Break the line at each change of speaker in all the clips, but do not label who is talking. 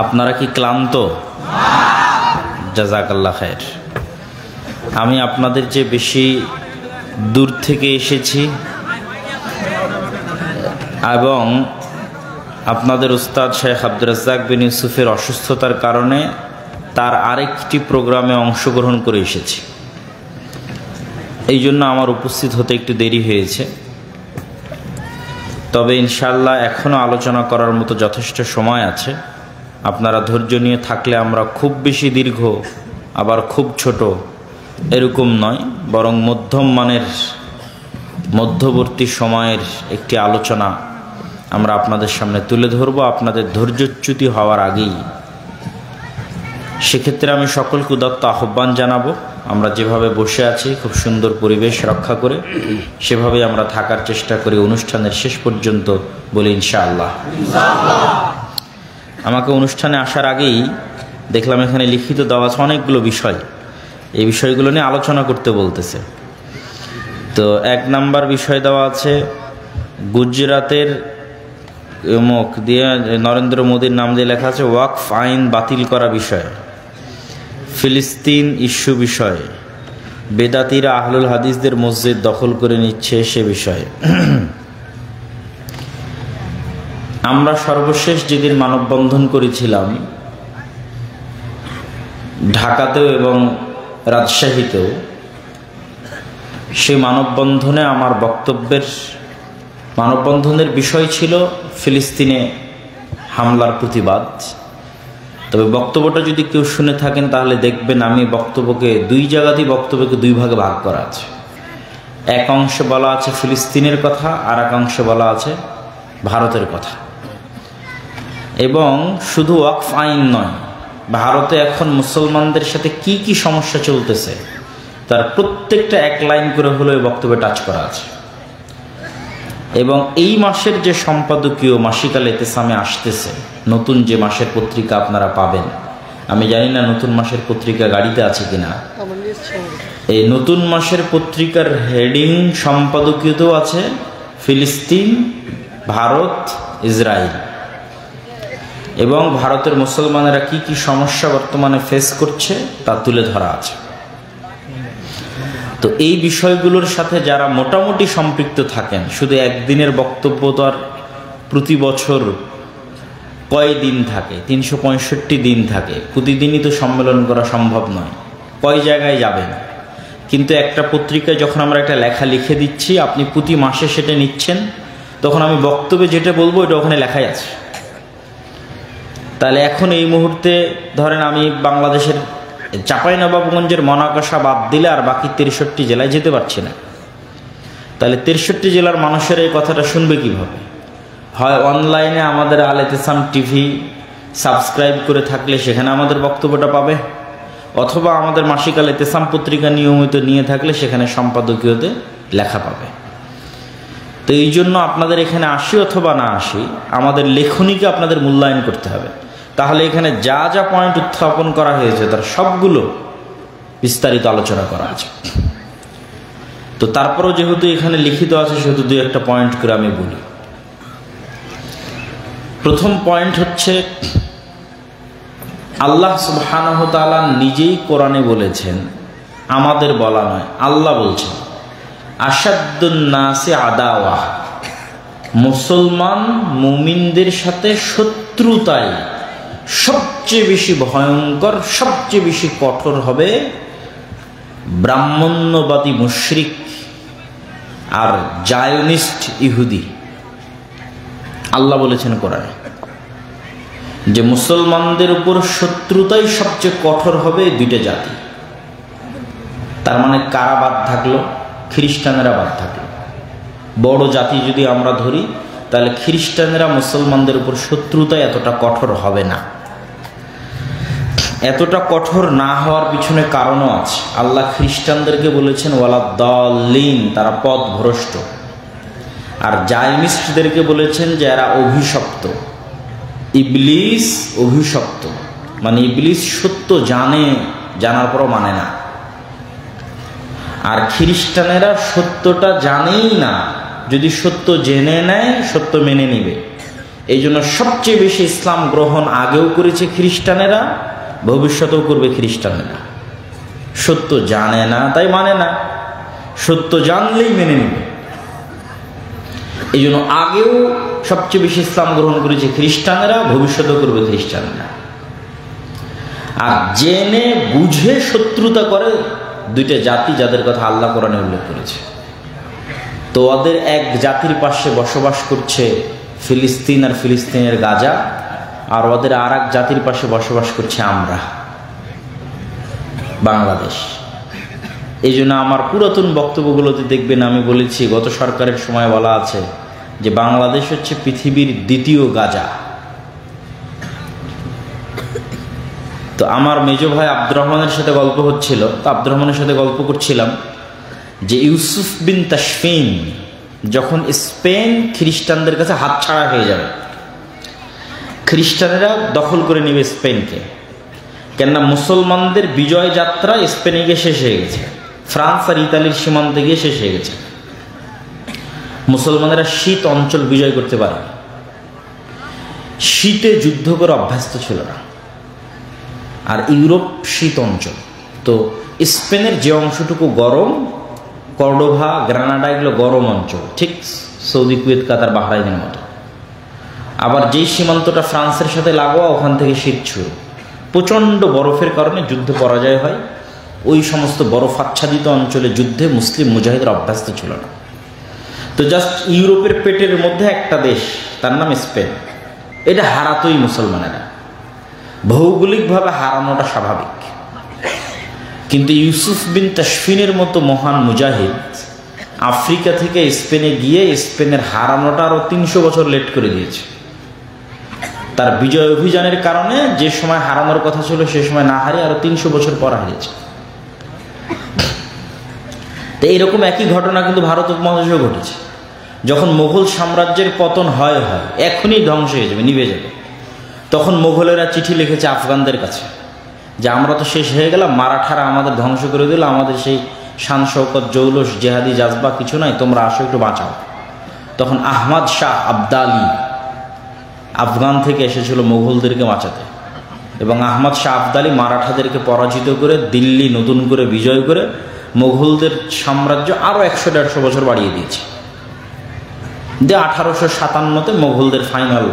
আপনারা কি ক্লান্ত? জাযাকাল্লাহ খায়ের। আমি আপনাদের যে বেশি দূর থেকে এসেছি এবং আপনাদের উস্তাদ শেখ আব্দুর রাজ্জাক বিন ইউসুফের অসুস্থতার কারণে তার আরেকটি প্রোগ্রামে অংশগ্রহণ করে এসেছি। এই জন্য আমার উপস্থিত হতে একটু দেরি হয়েছে। তবে ইনশাআল্লাহ এখনও আলোচনা করার মতো যথেষ্ট সময় আছে। আপনারা ধৈর্য নিয়ে থাকলে আমরা খুব বেশি দীর্ঘ আবার খুব ছোট এরকম নয়, বরং মধ্যম মানের মধ্যবর্তী সময়ের একটি আলোচনা আমরা আপনাদের সামনে তুলে ধরব আপনাদের ধৈর্যচ্যুতি হওয়ার আগেই। সেক্ষেত্রে আমি সকলকে উদাত্ত আহ্বান জানাবো, আমরা যেভাবে বসে আছি খুব সুন্দর পরিবেশ রক্ষা করে সেভাবেই আমরা থাকার চেষ্টা করি অনুষ্ঠানের শেষ পর্যন্ত, বলি ইনশাআল্লাহ। আমাকে অনুষ্ঠানে আসার আগেই দেখলাম এখানে লিখিত দেওয়া আছে অনেকগুলো বিষয়, এই বিষয়গুলো নিয়ে আলোচনা করতে বলতেছে। তো 1 নাম্বার বিষয় দেওয়া আছে গুজরাতের মুখ দিয়ে নরেন্দ্র মোদীর নাম দিয়ে লেখা আছে ওয়াকফ আইন বাতিল করা বিষয়, ফিলিস্তিন ইস্যু বিষয়, বেদাতিরা আহলুল হাদিসদের মসজিদ দখল করে নিচ্ছে সে বিষয়ে। আমরা সর্বশেষ যেদিন মানববন্ধন করেছিলাম ঢাকাতেও এবং রাজশাহীতেও, সেই মানববন্ধনের বিষয় ছিল ফিলিস্তিনে হামলার প্রতিবাদ। তবে বক্তব্যটা যদি কেউ শুনে থাকেন তাহলে দেখবেন আমি বক্তব্যকে 2 জায়গাতেই বক্তব্যকে 2 ভাগে ভাগ করা আছে। এক অংশে বলা আছে ফিলিস্তিনের কথা, আর এক অংশে বলা আছে ভারতের কথা। এবং শুধু ওয়াকফ আইন নয়, ভারতে এখন মুসলমানদের সাথে কি কি সমস্যা চলতেছে তার প্রত্যেকটা 1 লাইন করে হলো এই বক্তব্যে টাচ করা আছে। এবং এই মাসের যে সম্পাদকীয় মাসিক আল ইতিসামে আসতেছে, নতুন যে মাসের পত্রিকা আপনারা পাবেন, আমি জানি না নতুন মাসের পত্রিকা গাড়িতে আছে কিনা, এই নতুন মাসের পত্রিকার হেডিং সম্পাদকীয়তেও আছে ফিলিস্তিন, ভারত, ইসরায়েল এবং ভারতের মুসলমানেরা কি কি সমস্যা বর্তমানে ফেস করছে তা তুলে ধরা আছে। তো এই বিষয়গুলোর সাথে যারা মোটামুটি সম্পৃক্ত থাকেন, শুধু একদিনের বক্তব্য তো আর প্রতি বছর কয় দিন থাকে, 365 দিন থাকে, প্রতিদিনই তো সম্মেলন করা সম্ভব নয়, কয় জায়গায় যাবেন। কিন্তু একটা পত্রিকায় যখন আমরা একটা লেখা লিখে দিচ্ছি, আপনি প্রতি মাসে সেটা নিচ্ছেন, তখন আমি বক্তব্যে যেটা বলবো এটা ওখানে লেখাই আছে। তাহলে এখন এই মুহূর্তে ধরেন আমি বাংলাদেশের চাঁপাইনবাবগঞ্জের মনাকষা বাদ দিলে আর বাকি 63 জেলায় যেতে পারছি না। তাহলে 63 জেলার মানুষের এই কথাটা শুনবে কিভাবে? হয় অনলাইনে আমাদের আল ইতিসাম টিভি সাবস্ক্রাইব করে থাকলে সেখানে আমাদের বক্তব্যটা পাবে, অথবা আমাদের মাসিক আল ইতিসাম পত্রিকা নিয়মিত নিয়ে থাকলে সেখানে সম্পাদকীয়তে লেখা পাবে। তো এই জন্য আপনাদের এখানে আসি অথবা না আসি, আমাদের লেখনীকে আপনাদের মূল্যায়ন করতে হবে। তাহলে এখানে যা যা পয়েন্ট উত্থাপন করা হয়েছে তার সবগুলো বিস্তারিত আলোচনা করা আছে। তো তারপরেও যেহেতু এখানে লিখিত আছে সেহেতু 2-1টা পয়েন্ট করে আমি বলি। প্রথম পয়েন্ট হচ্ছে আল্লাহ সুবহানাহু ওয়া তাআলা নিজেই কোরআনে বলেছেন, আমাদের বলা নয়, আল্লাহ বলছেন আশাদ্দুন নাসি আদাওয়া, মুসলমান মুমিনদের সাথে শত্রুতায় সবচেয়ে বেশি ভয়ঙ্কর, সবচেয়ে বেশি কঠোর হবে ব্রাহ্মণ্যবাদী মুশরিক আর জায়নিস্ট ইহুদি। আল্লাহ বলেছেন কোরআনে যে মুসলমানদের উপর শত্রুতাই সবচেয়ে কঠোর হবে 2টা জাতি। তার মানে কারা বাদ থাকলো? খ্রিস্টানেরা বাদ থাকলো। বড় জাতি যদি আমরা ধরি তাহলে খ্রিস্টানেরা মুসলমানদের উপর শত্রুতায় এতটা কঠোর হবে না। এতটা কঠোর না হওয়ার পিছনে কারণও আছে। আল্লাহ খ্রিস্টানদেরকে বলেছেন ওয়ালাদ-দাল্লিন, তারা পথভ্রষ্ট। আর জায়নিস্টদেরকে বলেছেন যে এরা অভিশপ্ত, ইবলিস অভিশপ্ত, মানে ইবলিস সত্য জানে, জানার পরও মানে না। আর খ্রিস্টানেরা সত্যটা জানেই না, যদি সত্য জেনে নেয় সত্য মেনে নিবে, এই জন্য সবচেয়ে বেশি ইসলাম গ্রহণ আগেও করেছে খ্রিস্টানেরা, ভবিষ্যতেও করবে খ্রিস্টানেরা। সত্য জানে না তাই মানে না, সত্য জানলেই মেনে নেবে। এই জন্য আগেও সবচেয়ে বেশি ইসলাম গ্রহণ করেছে খ্রিস্টানেরা, ভবিষ্যতেও করবে খ্রিস্টানেরা। আর জেনে বুঝে শত্রুতা করে দুইটা জাতি, যাদের কথা আল্লাহ কোরআনে উল্লেখ করেছে। তো ওদের এক জাতির পাশে বসবাস করছে ফিলিস্তিন আর ফিলিস্তিনের গাজা, আর ওদের আর এক জাতির পাশে বসবাস করছে আমরা, বাংলাদেশ। এই জন্য আমার পুরাতন বক্তব্যগুলোতে দেখবেন আমি বলেছি, গত সরকারের সময় বলা আছে যে বাংলাদেশ হচ্ছে পৃথিবীর দ্বিতীয় গাজা। তো আমার মেজো ভাই আব্দুর রহমানের সাথে গল্প হচ্ছিল, তো আব্দুর রহমানের সাথে গল্প করছিলাম যে ইউসুফ বিন তাশফিন যখন স্পেন খ্রিস্টানদের কাছে হাতছাড়া হয়ে যাবে, খ্রিস্টানেরা দখল করে নেবে স্পেনকে, কেননা মুসলমানদের বিজয় যাত্রা স্পেনে গিয়ে শেষ হয়ে গেছে, ফ্রান্স আর ইতালির সীমান্তে গিয়ে শেষ হয়ে গেছে। মুসলমানেরা শীত অঞ্চল বিজয় করতে পারে, শীতে যুদ্ধ করে অভ্যস্ত ছিল না, আর ইউরোপ শীত অঞ্চল। তো স্পেনের যে অংশটুকু গরম, কর্ডোভা, গ্রানাডা, এগুলো গরম অঞ্চল, ঠিক সৌদি, কুয়েত, কাতার, বাহরাইনের মতো। আবার যেই সীমান্তটা ফ্রান্সের সাথে লাগোয়া, ওখান থেকে শীত শুরু, প্রচণ্ড বরফের কারণে যুদ্ধে পরাজয় হয়। ওই সমস্ত বরফ আচ্ছাদিত অঞ্চলে যুদ্ধে মুসলিম মুজাহিদরা অভ্যস্ত ছিল না। তো জাস্ট ইউরোপের পেটের মধ্যে একটা দেশ, তার নাম স্পেন, এটা হারাতই মুসলমানেরা। ভৌগোলিকভাবে হারানোটা স্বাভাবিক, কিন্তু ইউসুফ বিন তাশফিনের মতো মহান মুজাহিদ আফ্রিকা থেকে স্পেনে গিয়ে স্পেনের হারানোটা আরও 300 বছর লেট করে দিয়েছে। তার বিজয় অভিযানের কারণে যে সময় হারানোর কথা ছিল সে সময় না হারিয়ে আরো 300 বছর পর হারিয়েছে। তো এইরকম একই ঘটনা কিন্তু ভারত উপমহাদেশেও ঘটেছে। যখন মুঘল সাম্রাজ্যের পতন হয় এখনই ধ্বংস হয়ে যাবে, নিভে যাবে, তখন মুঘলেরা চিঠি লিখেছে আফগানদের কাছে যে আমরা তো শেষ হয়ে গেলাম, মারাঠারা আমাদের ধ্বংস করে দিল, আমাদের সেই শান শৌকত, জৌলস, জেহাদি জাজবা কিছু নাই, তোমরা আসো একটু বাঁচাও। তখন আহমদ শাহ আবদালি আফগান থেকে এসেছিল মুঘলদেরকে বাঁচাতে, এবং আহমদ শাহ আবদালি মারাঠাদেরকে পরাজিত করে দিল্লি নতুন করে বিজয় করে মুঘলদের সাম্রাজ্য আরও 100-150 বছর বাড়িয়ে দিয়েছে। 1857-তে মুঘলদের ফাইনাল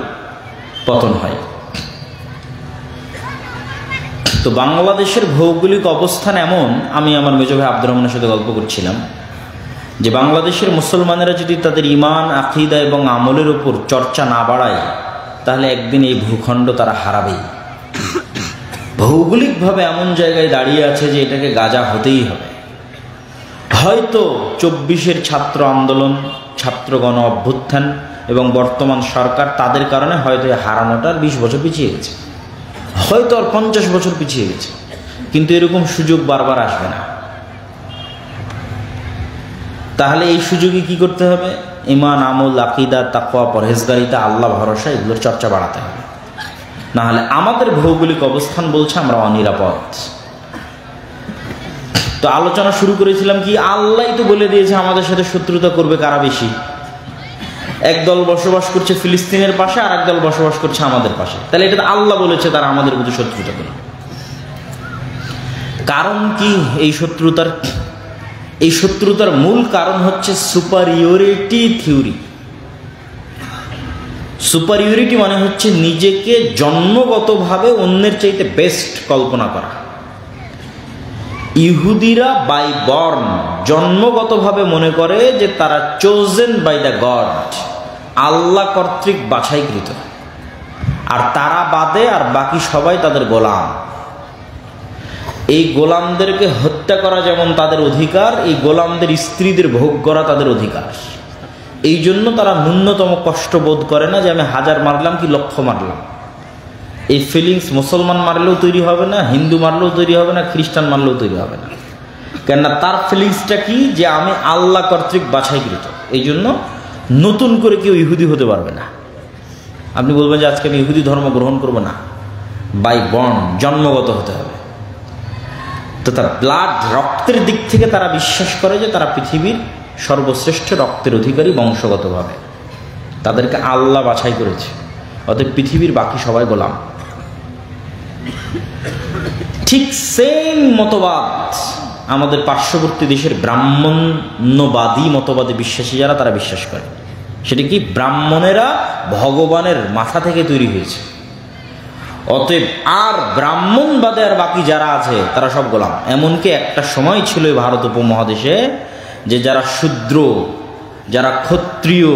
পতন হয়। তো বাংলাদেশের ভৌগোলিক অবস্থান এমন, আমি আমার মেজো ভাই আব্দুর রহমানের সাথে গল্প করছিলাম যে বাংলাদেশের মুসলমানেরা যদি তাদের ঈমান, আকীদা এবং আমলের উপর চর্চা না বাড়ায়, তাহলে একদিন এই ভূখণ্ড তারা হারাবেই। ভৌগোলিকভাবে এমন জায়গায় দাঁড়িয়ে আছে যে এটাকে গাজা হতেই হবে। হয়তো 24-এর ছাত্র আন্দোলন, ছাত্র গণ অভ্যুত্থান এবং বর্তমান সরকার, তাদের কারণে হয়তো হারানোটা 20 বছর পিছিয়ে গেছে, হয়তো আর 50 বছর পিছিয়ে গেছে, কিন্তু এরকম সুযোগ বারবার আসবে না। তাহলে এই সুযোগে কি করতে হবে? ঈমান, আমল, আকীদা, তাকওয়া, পরহেজগারিতা, আল্লাহ ভরসা, এগুলোর চর্চা বাড়াতে হবে। না হলে আমাদের ভৌগোলিক অবস্থান বলছে আমরা অনিরাপদ। তো আলোচনা শুরু করেছিলাম কি, আল্লাহই তো বলে দিয়েছে আমাদের সাথে শত্রুতা করবে কারা বেশি। একদল বসবাস করছে ফিলিস্তিনের পাশে, আর একদল বসবাস করছে আমাদের পাশে, তাহলে এটা আল্লাহ বলেছে তারা আমাদের প্রতি শত্রুতা করবে। কারণ কি এই শত্রুতার মূল কারণ হচ্ছে সুপারিয়রিটি থিওরি। সুপারিয়রিটি মানে হচ্ছে নিজেকে জন্মগতভাবে অন্যের চাইতে বেস্ট কল্পনা করা। ইহুদিরা বাই বর্ন জন্মগতভাবে মনে করে যে তারা চোজেন বাই দ্য গড, আল্লাহ কর্তৃক বাছাইকৃত, আর তারা বাদে আর বাকি সবাই তাদের গোলাম। এই গোলামদেরকে হত্যা করা যেমন তাদের অধিকার, এই গোলামদের স্ত্রীদের ভোগ করা তাদের অধিকার। এই জন্য তারা ন্যূনতম কষ্ট বোধ করে না যে আমি 1000 মারলাম কি 1,00,000 মারলাম। এই ফিলিংস মুসলমান মারলেও তৈরি হবে না, হিন্দু মারলেও তৈরি হবে না, খ্রিস্টান মারলেও তৈরি হবে না। কেননা তার ফিলিংসটা কি, যে আমি আল্লাহ কর্তৃক বাছাইকৃত। এই জন্য নতুন করে কেউ ইহুদি হতে পারবে না। আপনি বলবেন যে আজকে আমি ইহুদি ধর্ম গ্রহণ করবো না, বাই বর্ন, জন্মগত হতে হবে। তো তার ব্লাড, রক্তের দিক থেকে তারা বিশ্বাস করে যে তারা পৃথিবীর সর্বশ্রেষ্ঠ রক্তের অধিকারী বংশগতভাবে, তাদেরকে আল্লাহ বাছাই করেছে। অতএব পৃথিবীর বাকি সবাই গোলাম। ঠিক সেম মতবাদ আমাদের পার্শ্ববর্তী দেশের ব্রাহ্মণ্যবাদী মতবাদে বিশ্বাসী যারা, তারা বিশ্বাস করে। সেটা কি? ব্রাহ্মণেরা ভগবানের মাথা থেকে তৈরি হয়েছে। অতএব আর ব্রাহ্মণবাদে আর বাকি যারা আছে তারা সব গোলাম। এমনকি একটা সময় ছিল ভারত উপমহাদেশে যে যারা শূদ্র, যারা ক্ষত্রিয়,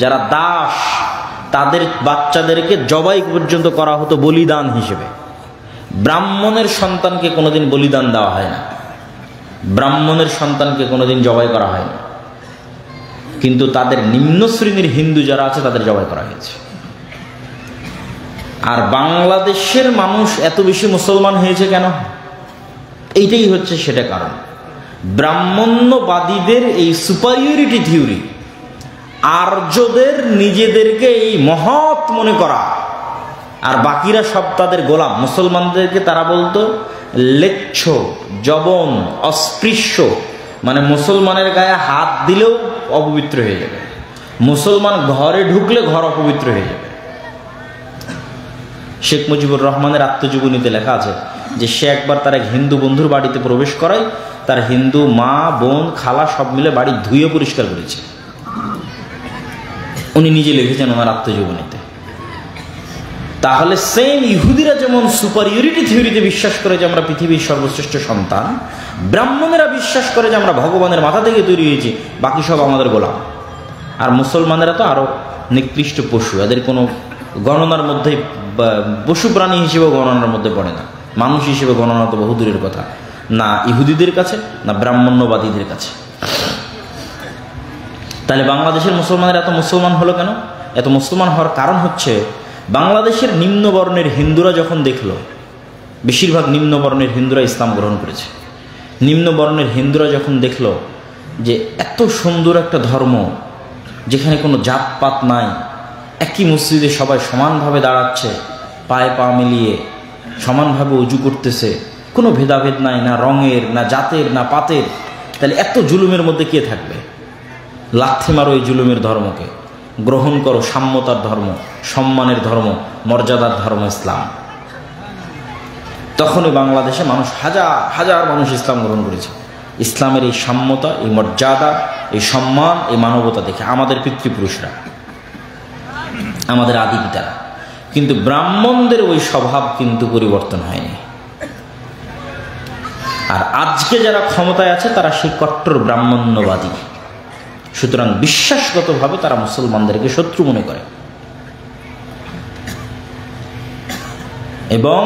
যারা দাস, তাদের বাচ্চাদেরকে জবাই পর্যন্ত করা হতো বলিদান হিসেবে। ব্রাহ্মণের সন্তানকে কোনোদিন বলিদান দেওয়া হয় না, ব্রাহ্মণের সন্তানকে কোনোদিন জবাই করা হয় না, কিন্তু তাদের নিম্ন শ্রেণীর হিন্দু যারা আছে তাদের জবাই করা হয়েছে। আর বাংলাদেশের মানুষ এত বেশি মুসলমান হয়েছে কেন? এইটাই হচ্ছে সেটা কারণ। ব্রাহ্মণ্যবাদীদের এই সুপারিয়রিটি থিওরি, আর্যদের নিজেদেরকে এই মহৎ মনে করা, আর বাকিরা সব তাদের গোলাম। মুসলমানদেরকে তারা বলতো লেচ্ছ, জবন, অস্পৃশ্য, মানে মুসলমানের গায়ে হাত দিলেও অপবিত্র হয়ে যাবে, মুসলমান ঘরে ঢুকলে ঘর অপবিত্র হয়ে যাবে। শেখ মুজিবুর রহমানের আত্মজীবনীতে লেখা আছে যে সে একবার তার এক হিন্দু বন্ধুর বাড়িতে প্রবেশ করায় তার হিন্দু মা, বোন, খালা সব মিলে বাড়ি ধুয়ে পরিষ্কার করেছে। উনি নিজে লিখেছেন ওনার আত্মজীবনীতে। তাহলে সেম ইহুদিরা যেমন সুপারিয়রিটি থিওরিতে বিশ্বাস করে যে আমরা পৃথিবীর সর্বশ্রেষ্ঠ সন্তান, ব্রাহ্মণেরা বিশ্বাস করে যে আমরা ভগবানের মাথা থেকে তৈরি হয়েছি, বাকি সব আমাদের গোলাম। আর মুসলমানেরা তো আরো নিকৃষ্ট পশু, এদের কোনো গণনার মধ্যে, পশু প্রাণী হিসেবে গণনার মধ্যে পড়ে না, মানুষ হিসেবে গণনা তো বহু দূরের কথা, না ইহুদিদের কাছে না ব্রাহ্মণ্যবাদীদের কাছে। তাহলে বাংলাদেশের মুসলমানের এত মুসলমান হলো কেন? এত মুসলমান হওয়ার কারণ হচ্ছে বাংলাদেশের নিম্নবর্ণের হিন্দুরা যখন দেখলো, বেশিরভাগ নিম্নবর্ণের হিন্দুরা ইসলাম গ্রহণ করেছে, নিম্নবর্ণের হিন্দুরা যখন দেখলো যে এত সুন্দর একটা ধর্ম যেখানে কোনো জাতপাত নাই, একই মসজিদে সবাই সমানভাবে দাঁড়াচ্ছে, পায়ে পা মিলিয়ে সমানভাবে উজু করতেছে, কোনো ভেদাভেদ নাই, না রঙের, না জাতের, না পাতের, তাহলে এত জুলুমের মধ্যে কে থাকবে? লাথি মারো এই জুলুমের ধর্মকে, গ্রহণ করো সাম্যতার ধর্ম, সম্মানের ধর্ম, মর্যাদার ধর্ম ইসলাম। তখনই বাংলাদেশে মানুষ, হাজার হাজার মানুষ ইসলাম গ্রহণ করেছে। ইসলামের এই সাম্যতা, এই মর্যাদা, এই সম্মান, এই মানবতা দেখে আমাদের পিতৃপুরুষরা, আমাদের আদি পিতারা। কিন্তু ব্রাহ্মণদের ওই স্বভাব কিন্তু পরিবর্তন হয়নি। আর আজকে যারা ক্ষমতায় আছে তারা সেই কট্টর ব্রাহ্মণ্যবাদী। সুতরাং বিশ্বাসগতভাবে তারা মুসলমানদেরকে শত্রু মনে করে, এবং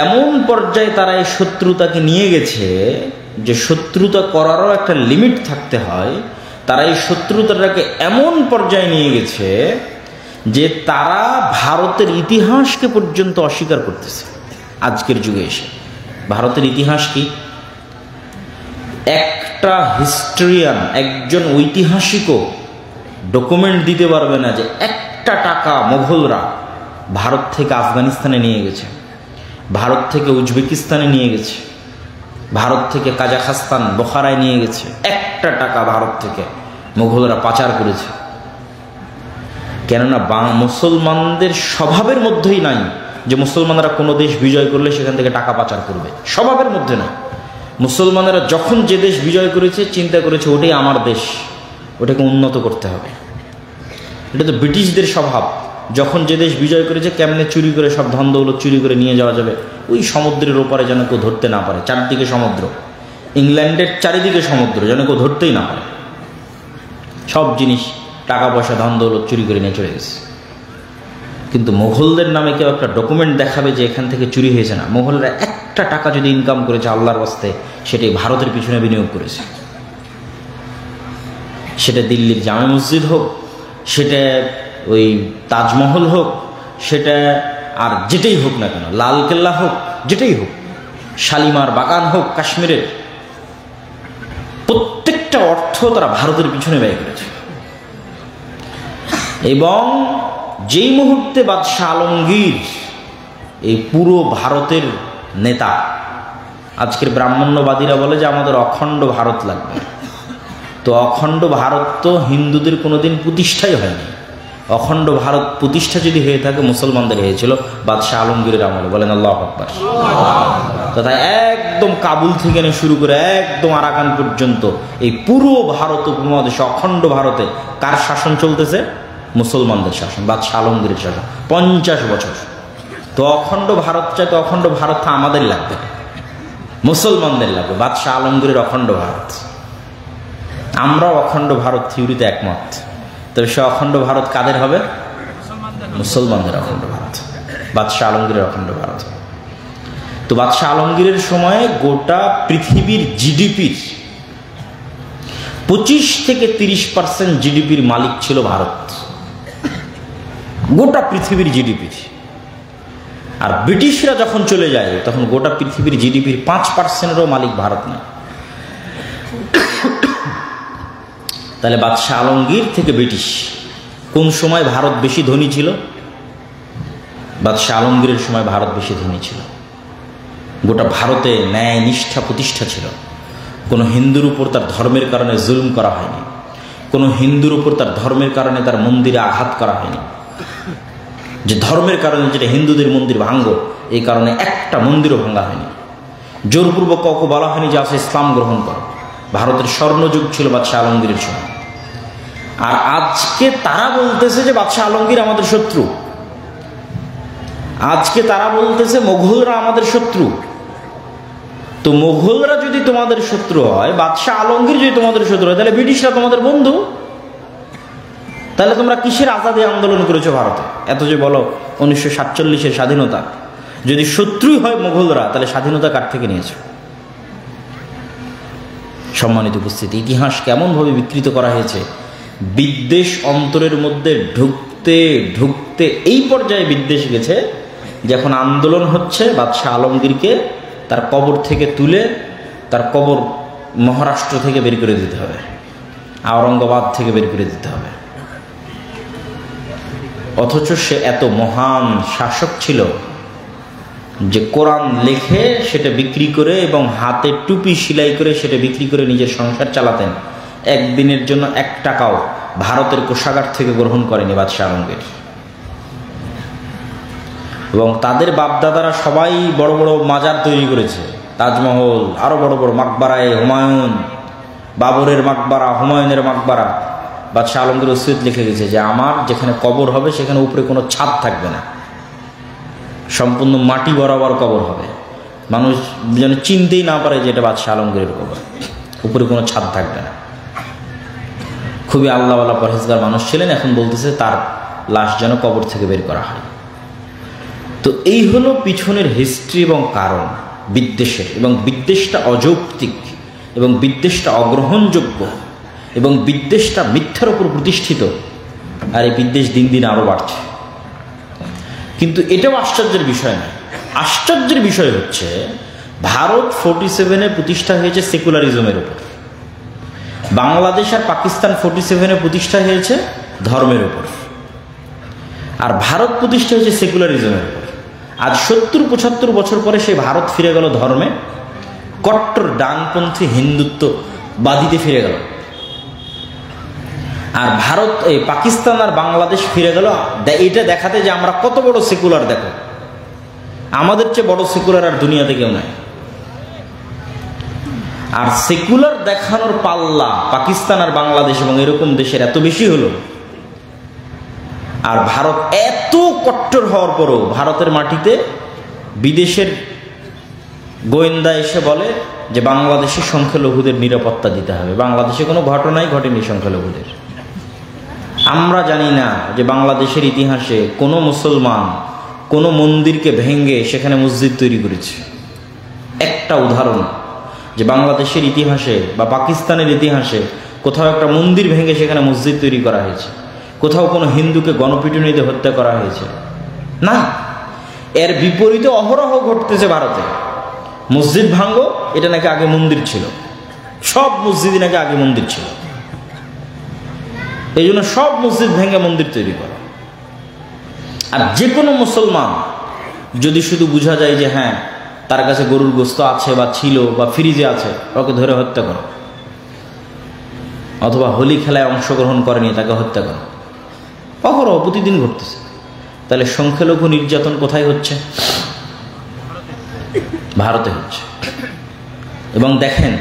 এমন পর্যায়ে তারা এই শত্রুতাকে নিয়ে গেছে যে শত্রুতা করারও একটা লিমিট থাকতে হয়। তারা এই শত্রুতাটাকে এমন পর্যায়ে নিয়ে গেছে যে তারা ভারতের ইতিহাসকে পর্যন্ত অস্বীকার করতেছে। আজকের যুগে এসে ভারতের ইতিহাস কি? একটা হিস্টোরিয়ান, একজন ঐতিহাসিকও ডকুমেন্ট দিতে পারবে না যে একটা টাকা মোগলরা ভারত থেকে আফগানিস্তানে নিয়ে গেছে, ভারত থেকে উজবেকিস্তানে নিয়ে গেছে, ভারত থেকে কাজাখস্তান, বোখারায় নিয়ে গেছে। একটা টাকা ভারত থেকে মোগলরা পাচার করেছে। কেননা মুসলমানদের স্বভাবের মধ্যেই নাই যে মুসলমানরা কোনো দেশ বিজয় করলে সেখান থেকে টাকা পাচার করবে, স্বভাবের মধ্যে নাই। মুসলমানেরা যখন যে দেশ বিজয় করেছে চিন্তা করেছে ওটাই আমার দেশ, ওটাকে উন্নত করতে হবে। এটা তো ব্রিটিশদের স্বভাব। যখন যে দেশ বিজয় করেছে কেমনে চুরি করে সব ধন দৌলত চুরি করে নিয়ে যাওয়া যাবে, ওই সমুদ্রের ওপারে যেন কেউ ধরতে না পারে। চারদিকে সমুদ্র, ইংল্যান্ডের চারিদিকে সমুদ্র, যেন কেউ ধরতেই না পারে। সব জিনিস, টাকা পয়সা, ধন দৌলত চুরি করে নিয়ে চলে গেছে। কিন্তু মোগলদের নামে কেউ একটা ডকুমেন্ট দেখাবে যে এখান থেকে চুরি হয়েছে না। মোগলরা একটা টাকা যদি ইনকাম করেছে আল্লাহর ওয়াস্তে, সেটাই ভারতের পিছনে বিনিয়োগ করেছে। সেটা দিল্লির জামে মসজিদ হোক, সেটা ওই তাজমহল হোক, সেটা আর যেটাই হোক না কেন, লালকেল্লা হোক, যেটাই হোক, শালিমার বাগান হোক কাশ্মীরের, প্রত্যেকটা অর্থ তারা ভারতের পিছনে ব্যয় করেছে। এবং যেই মুহূর্তে বাদশাহ আলমগীর এই পুরো ভারতের নেতা, আজকের ব্রাহ্মণ্যবাদীরা বলে যে আমাদের অখণ্ড ভারত লাগবে, তো অখণ্ড ভারত তো হিন্দুদের কোনোদিন প্রতিষ্ঠাই হয়নি। অখণ্ড ভারত প্রতিষ্ঠা যদি হয়ে থাকে মুসলমানদের হয়েছিল বাদশাহ আলমগীরের আমলে। বলেন আল্লাহু আকবার। তথা একদম কাবুল থেকে নিয়ে শুরু করে একদম আরাকান পর্যন্ত এই পুরো ভারত উপমহাদেশে অখণ্ড ভারতে কার শাসন চলতেছে? মুসলমানদের শাসন, বাদশাহ আলমগীরের শাসন 50 বছর। তো অখণ্ড ভারত চাই, তো অখণ্ড ভারত আমাদের লাগবে, মুসলমানদের লাগবে, বাদশাহ আলমগীরের অখণ্ড ভারত। আমরাও অখণ্ড ভারত থিওরিতে একমত, তবে সে অখণ্ড ভারত কাদের হবে? মুসলমানদের অখণ্ড ভারত, বাদশাহ আলমগীরের অখণ্ড ভারত। তো বাদশাহ আলমগীরের সময়ে গোটা পৃথিবীর জিডিপির 25 থেকে 30% জিডিপির মালিক ছিল ভারত, গোটা পৃথিবীর জিডিপির। আর ব্রিটিশরা যখন চলে যায় তখন গোটা পৃথিবীর জিডিপির 5%-এরও মালিক ভারত নয়। তাহলে বাদশাহ আলমগীর থেকে ব্রিটিশ কোন সময় ভারত বেশি ধনী ছিল? বাদশাহ আলমগীরের সময় ভারত বেশি ধনী ছিল। গোটা ভারতে ন্যায় নিষ্ঠা প্রতিষ্ঠা ছিল, কোনো হিন্দুর উপর তার ধর্মের কারণে জুলুম করা হয়নি, কোনো হিন্দুর উপর তার ধর্মের কারণে তার মন্দিরে আঘাত করা হয়নি। যে ধর্মের কারণে যেটা হিন্দুদের মন্দির ভাঙ্গো, এই কারণে একটা মন্দিরও ভাঙ্গা হয়নি। জোরপূর্বক কাউকে বলা হয়নি যে আসে ইসলাম গ্রহণ করো। ভারতের স্বর্ণযুগ ছিল বাদশাহ আলমগীরের সময়। আর আজকে তারা বলতেছে যে বাদশাহ আলমগীর আমাদের শত্রু, আজকে তারা বলতেছে মোগলরা আমাদের শত্রু। তো মোগলরা যদি তোমাদের শত্রু হয়, বাদশাহ আলমগীর যদি তোমাদের শত্রু হয়, তাহলে ব্রিটিশরা তোমাদের বন্ধু। তাহলে তোমরা কিসের আজাদী আন্দোলন করেছো ভারতে? এত যে বলো 1947-এর স্বাধীনতা, যদি শত্রুই হয় মোগলরা, তাহলে স্বাধীনতা কার থেকে নিয়েছো? সম্মানিত উপস্থিতি, ইতিহাস কেমনভাবে বিকৃত করা হয়েছে। বিদ্বেষ অন্তরের মধ্যে ঢুকতে ঢুকতে এই পর্যায়ে বিদ্বেষ গেছে, যখন আন্দোলন হচ্ছে বাদশাহ আলমগীরকে তার কবর থেকে তুলে তার কবর মহারাষ্ট্র থেকে বের করে দিতে হবে, আওরঙ্গাবাদ থেকে বের করে দিতে হবে। অথচ সে এত মহান শাসক ছিল যে কোরআন লেখে সেটা বিক্রি করে এবং হাতে টুপি সেলাই করে সেটা বিক্রি করে নিজের সংসার চালাতেন। একদিনের জন্য 1 টাকাও ভারতের কোষাগার থেকে গ্রহণ করেনি বাদশাহ আলমগীর। এবং তাদের বাপদাদারা সবাই বড় বড় মাজার তৈরি করেছে, তাজমহল, আরো বড় বড় মাকবারায় হুমায়ুন, বাবরের মাকবারা, হুমায়ুনের মাকবারা। বাদশাহ আলমগীর ওসিয়ত লিখে গেছে যে আমার যেখানে কবর হবে সেখানে উপরে কোনো ছাদ থাকবে না, সম্পূর্ণ মাটি বরাবর কবর হবে, মানুষ যেন চিনতেই না পারে যে এটা বাদশাহ আলমগীরের কবর, উপরে কোনো ছাদ থাকবে না। খুবই আল্লাহওয়ালা পরহেজগার মানুষ ছিলেন। এখন বলতেছে তার লাশ যেন কবর থেকে বের করা হয়। তো এই হলো পিছনের হিস্ট্রি এবং কারণ বিদ্বেষের। এবং বিদ্বেষটা অযৌক্তিক, এবং বিদ্বেষটা অগ্রহণযোগ্য, এবং বিদ্বেষটা মিথ্যার উপর প্রতিষ্ঠিত। আর এই বিদ্বেষ দিন দিন আরও বাড়ছে। কিন্তু এটাও আশ্চর্যের বিষয় নয়। আশ্চর্যের বিষয় হচ্ছে ভারত 47-এ প্রতিষ্ঠা হয়েছে সেকুলারিজমের উপর, বাংলাদেশ আর পাকিস্তান 47-এ প্রতিষ্ঠা হয়েছে ধর্মের উপর, আর ভারত প্রতিষ্ঠা হয়েছে সেকুলারিজমের উপর। আজ 70-75 বছর পরে সেই ভারত ফিরে গেল ধর্মে, কট্টর ডানপন্থী হিন্দুত্ববাদীতে ফিরে গেল। আর ভারত, এই পাকিস্তান আর বাংলাদেশ ফিরে গেল এটা দেখাতে যে আমরা কত বড় সেকুলার। দেখো, আমাদের চেয়ে বড় সেকুলার আর দুনিয়াতে কেউ নাই। আর সেকুলার দেখানোর পাল্লা পাকিস্তান আর বাংলাদেশ এবং এরকম দেশের এত বেশি হলো, আর ভারত এত কট্টর হওয়ার পরও ভারতের মাটিতে বিদেশের গোয়েন্দা এসে বলে যে বাংলাদেশের সংখ্যালঘুদের নিরাপত্তা দিতে হবে। বাংলাদেশে কোনো ঘটনাই ঘটেনি সংখ্যালঘুদের। আমরা জানি না যে বাংলাদেশের ইতিহাসে কোনো মুসলমান কোনো মন্দিরকে ভেঙে সেখানে মসজিদ তৈরি করেছে। একটা উদাহরণ যে বাংলাদেশের ইতিহাসে বা পাকিস্তানের ইতিহাসে কোথাও একটা মন্দির ভেঙে সেখানে মসজিদ তৈরি করা হয়েছে, কোথাও কোনো হিন্দুকে গণপিটুনিতে হত্যা করা হয়েছে না। এর বিপরীতে অহরহ ঘটতেছে ভারতে। মসজিদ ভাঙ্গো, এটা নাকি আগে মন্দির ছিল, সব মসজিদই নাকি আগে মন্দির ছিল, এই জন্য সব মসজিদ ভেঙে মন্দির তৈরি করা। আর যে কোনো মুসলমান যদি শুধু বোঝা যায় যে হ্যাঁ তার কাছে গরুর গোস্ত আছে বা ছিল বা ফ্রিজে আছে, ওকে ধরে হত্যা করো, অথবা হোলি খেলায় অংশগ্রহণ করেনি তাকে হত্যা করো। অহরহ প্রতিদিন ঘটতেছে। তাহলে সংখ্যালঘু নির্যাতন কোথায় হচ্ছে? ভারতে হচ্ছে। এবং দেখেন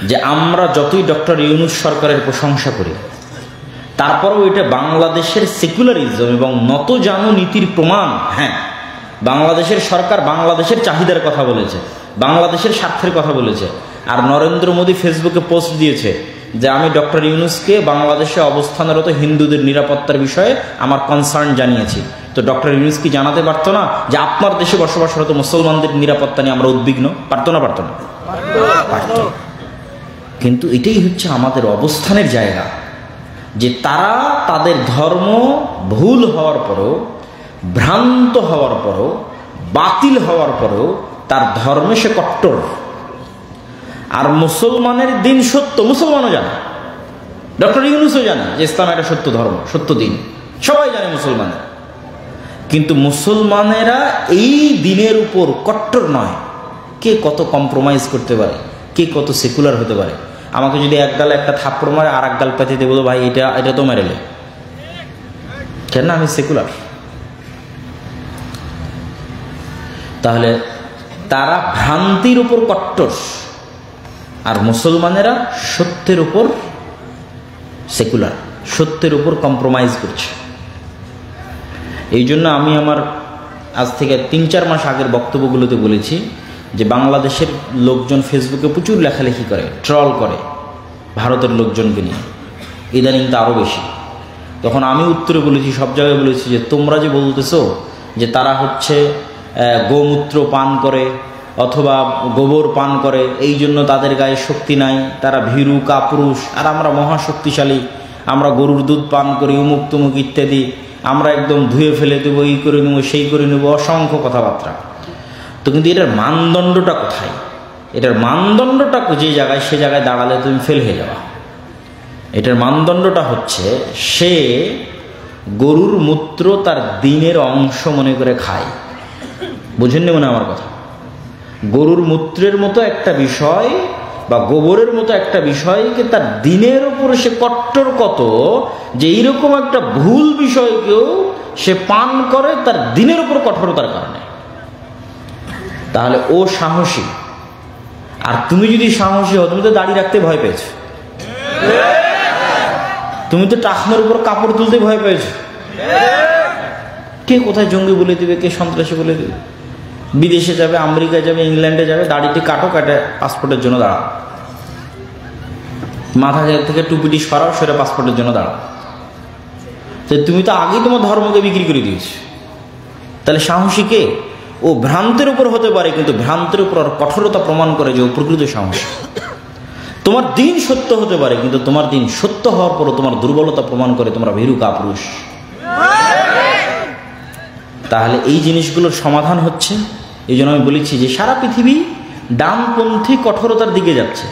যে আমরা যতই ডক্টর ইউনূস সরকারের প্রশংসা করি, তারপরেও এটা বাংলাদেশের সেকুলারিজম এবং নতজানু নীতির প্রমাণ। হ্যাঁ, বাংলাদেশের সরকার বাংলাদেশের চাহিদার কথা বলেছে, বাংলাদেশের স্বার্থের কথা বলেছে। আর নরেন্দ্র মোদী ফেসবুকে পোস্ট দিয়েছে যে আমি ডক্টর ইউনূসকে বাংলাদেশে অবস্থানরত হিন্দুদের নিরাপত্তার বিষয়ে আমার কনসার্ন জানিয়েছি। তো ডক্টর ইউনূস কি জানাতে পারতো না যে আপনার দেশে বসবাসরত মুসলমানদের নিরাপত্তা নিয়ে আমরা উদ্বিগ্ন? পারতো না? পারতো না? পারতো। কিন্তু এটাই হচ্ছে আমাদের অবস্থানের জায়গা, যে তারা তাদের ধর্ম ভুল হওয়ার পরও, ভ্রান্ত হওয়ার পরও, বাতিল হওয়ার পরও তার ধর্মে সে কট্টর। আর মুসলমানের দিন সত্য, মুসলমানও জানে, ডক্টর ইউনূসও জানে যে ইসলাম একটা সত্য ধর্ম, সত্য দিন, সবাই জানে মুসলমানেরা। কিন্তু মুসলমানেরা এই দিনের উপর কট্টর নয়। কে কত কম্প্রোমাইজ করতে পারে, কে কত সেকুলার হতে পারে। আমাকে যদি এক গালে একটা থাপ্পড় মারে আর এক গাল পেতে দেবো, ভাই এটা তো মেরেলে, কেন? আমি সেকুলার। তাহলে তারা ভ্রান্তির উপর কট্টর, আর মুসলমানেরা সত্যের উপর সেকুলার, সত্যের উপর কম্প্রোমাইজ করছে। এই জন্য আমি আমার আজ থেকে ৩-৪ মাস আগের বক্তব্যগুলোতে বলেছি যে বাংলাদেশের লোকজন ফেসবুকে প্রচুর লেখালেখি করে, ট্রল করে ভারতের লোকজনকে নিয়ে, ইদানিং তা আরও বেশি। তখন আমি উত্তরে বলেছি, সব জায়গায় বলেছি যে তোমরা যে বলতেছো যে তারা হচ্ছে গোমূত্র পান করে অথবা গোবর পান করে, এই জন্য তাদের গায়ে শক্তি নাই, তারা ভীরু কাপুরুষ, আর আমরা মহাশক্তিশালী, আমরা গরুর দুধ পান করি, উমুক তুমুক ইত্যাদি, আমরা একদম ধুয়ে ফেলে দেবো, এই করে নেবো, সেই করে নেবো, অসংখ্য কথাবার্তা। তো কিন্তু এটার মানদণ্ডটা কোথায়? এটার মানদণ্ডটা যে জায়গায়, সে জায়গায় দাঁড়ালে তুমি ফেল হয়ে যাওয়া। এটার মানদণ্ডটা হচ্ছে সে গরুর মূত্র তার দিনের অংশ মনে করে খায়। বুঝেননি মনে আমার কথা? গরুর মূত্রের মতো একটা বিষয় বা গোবরের মতো একটা বিষয়কে তার দিনের উপরে সে কট্টর কত, যে এইরকম একটা ভুল বিষয়কেও সে পান করে তার দিনের উপর কঠোরতার কারণে। তাহলে ও সাহসী। আর তুমি যদি সাহসী হও, তুমি তো দাড়ি রাখতে ভয় পেয়েছো, তুমি তো টাকনোর উপর কাপড় তুলতে ভয় পেয়েছো। কে কোথায় জঙ্গি বলে দিবে, কে সন্ত্রাসী বলে দিবে। বিদেশে যাবে, আমেরিকা যাবে, ইংল্যান্ডে যাবে, দাড়িটি কাটো, কাটে পাসপোর্টের জন্য দাঁড়াও, মাথা থেকে টুপিটি সরাও, সেটা পাসপোর্টের জন্য দাঁড়াও। তো তুমি তো আগেই তোমার ধর্মকে বিক্রি করে দিয়েছো। তাহলে সাহসী কে? ও ভ্রান্তের উপর হতে পারে, কিন্তু ভ্রান্তের উপর কঠোরতা প্রমাণ করে যে ও প্রকৃত সাহসী। তোমার দিন সত্য হতে পারে, কিন্তু তোমার দিন সত্য হওয়ার পরও তোমার দুর্বলতা প্রমাণ করে তোমরা ভীরু কাপুরুষ। তাহলে এই জিনিসগুলোর সমাধান হচ্ছে, এই জন্য আমি বলেছি যে সারা পৃথিবী ডানপন্থী কঠোরতার দিকে যাচ্ছে।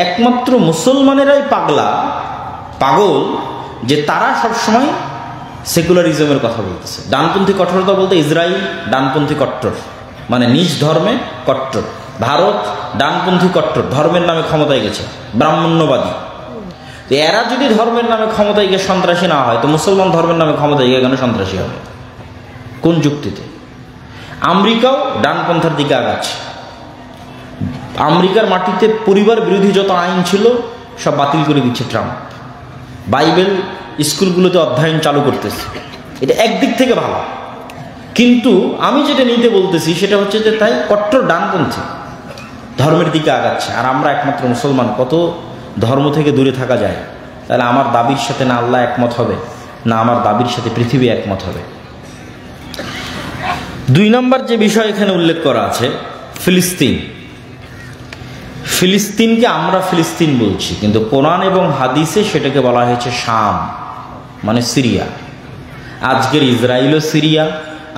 একমাত্র মুসলমানেরাই পাগল যে তারা সবসময় সেকুলারিজমের কথা বলতেছে। ডানপন্থী কঠোরতা বলতে ইসরায়েল ডানপন্থী কট্টর, মানে নিজ ধর্মে কট্টর। ভারত ডানপন্থী কট্টর, ধর্মের নামে ক্ষমতায় গেছে, ব্রাহ্মণ্যবাদী। তো এরা যদি ধর্মের নামে ক্ষমতায় গিয়ে সন্ত্রাসী না হয়, তো মুসলমান ধর্মের নামে ক্ষমতায় গিয়ে কেন সন্ত্রাসী হবে? কোন যুক্তিতে? আমেরিকাও ডানপন্থার দিকে আগাচ্ছে। আমেরিকার মাটিতে পরিবার বিরোধী যত আইন ছিল সব বাতিল করে দিচ্ছে ট্রাম্প। বাইবেল স্কুলগুলোতে অধ্যয়ন চালু করতেছে। এটা একদিক থেকে ভালো, কিন্তু আমি যেটা নিতে বলতেছি সেটা হচ্ছে যে তাই কট্টর ডানপন্থী ধর্মের দিকে আগাচ্ছে। আর আমরা একমাত্র মুসলমান, কত ধর্ম থেকে দূরে থাকা যায়। তাহলে আমার দাবির সাথে না আল্লাহ একমত হবে, না আমার দাবির সাথে পৃথিবী একমত হবে। 2 নম্বর যে বিষয় এখানে উল্লেখ করা আছে, ফিলিস্তিন। ফিলিস্তিনকে আমরা ফিলিস্তিন বলছি, কিন্তু কোরআন এবং হাদিসে সেটাকে বলা হয়েছে শাম, মানে সিরিয়া। আজকের ইসরায়েলও সিরিয়া,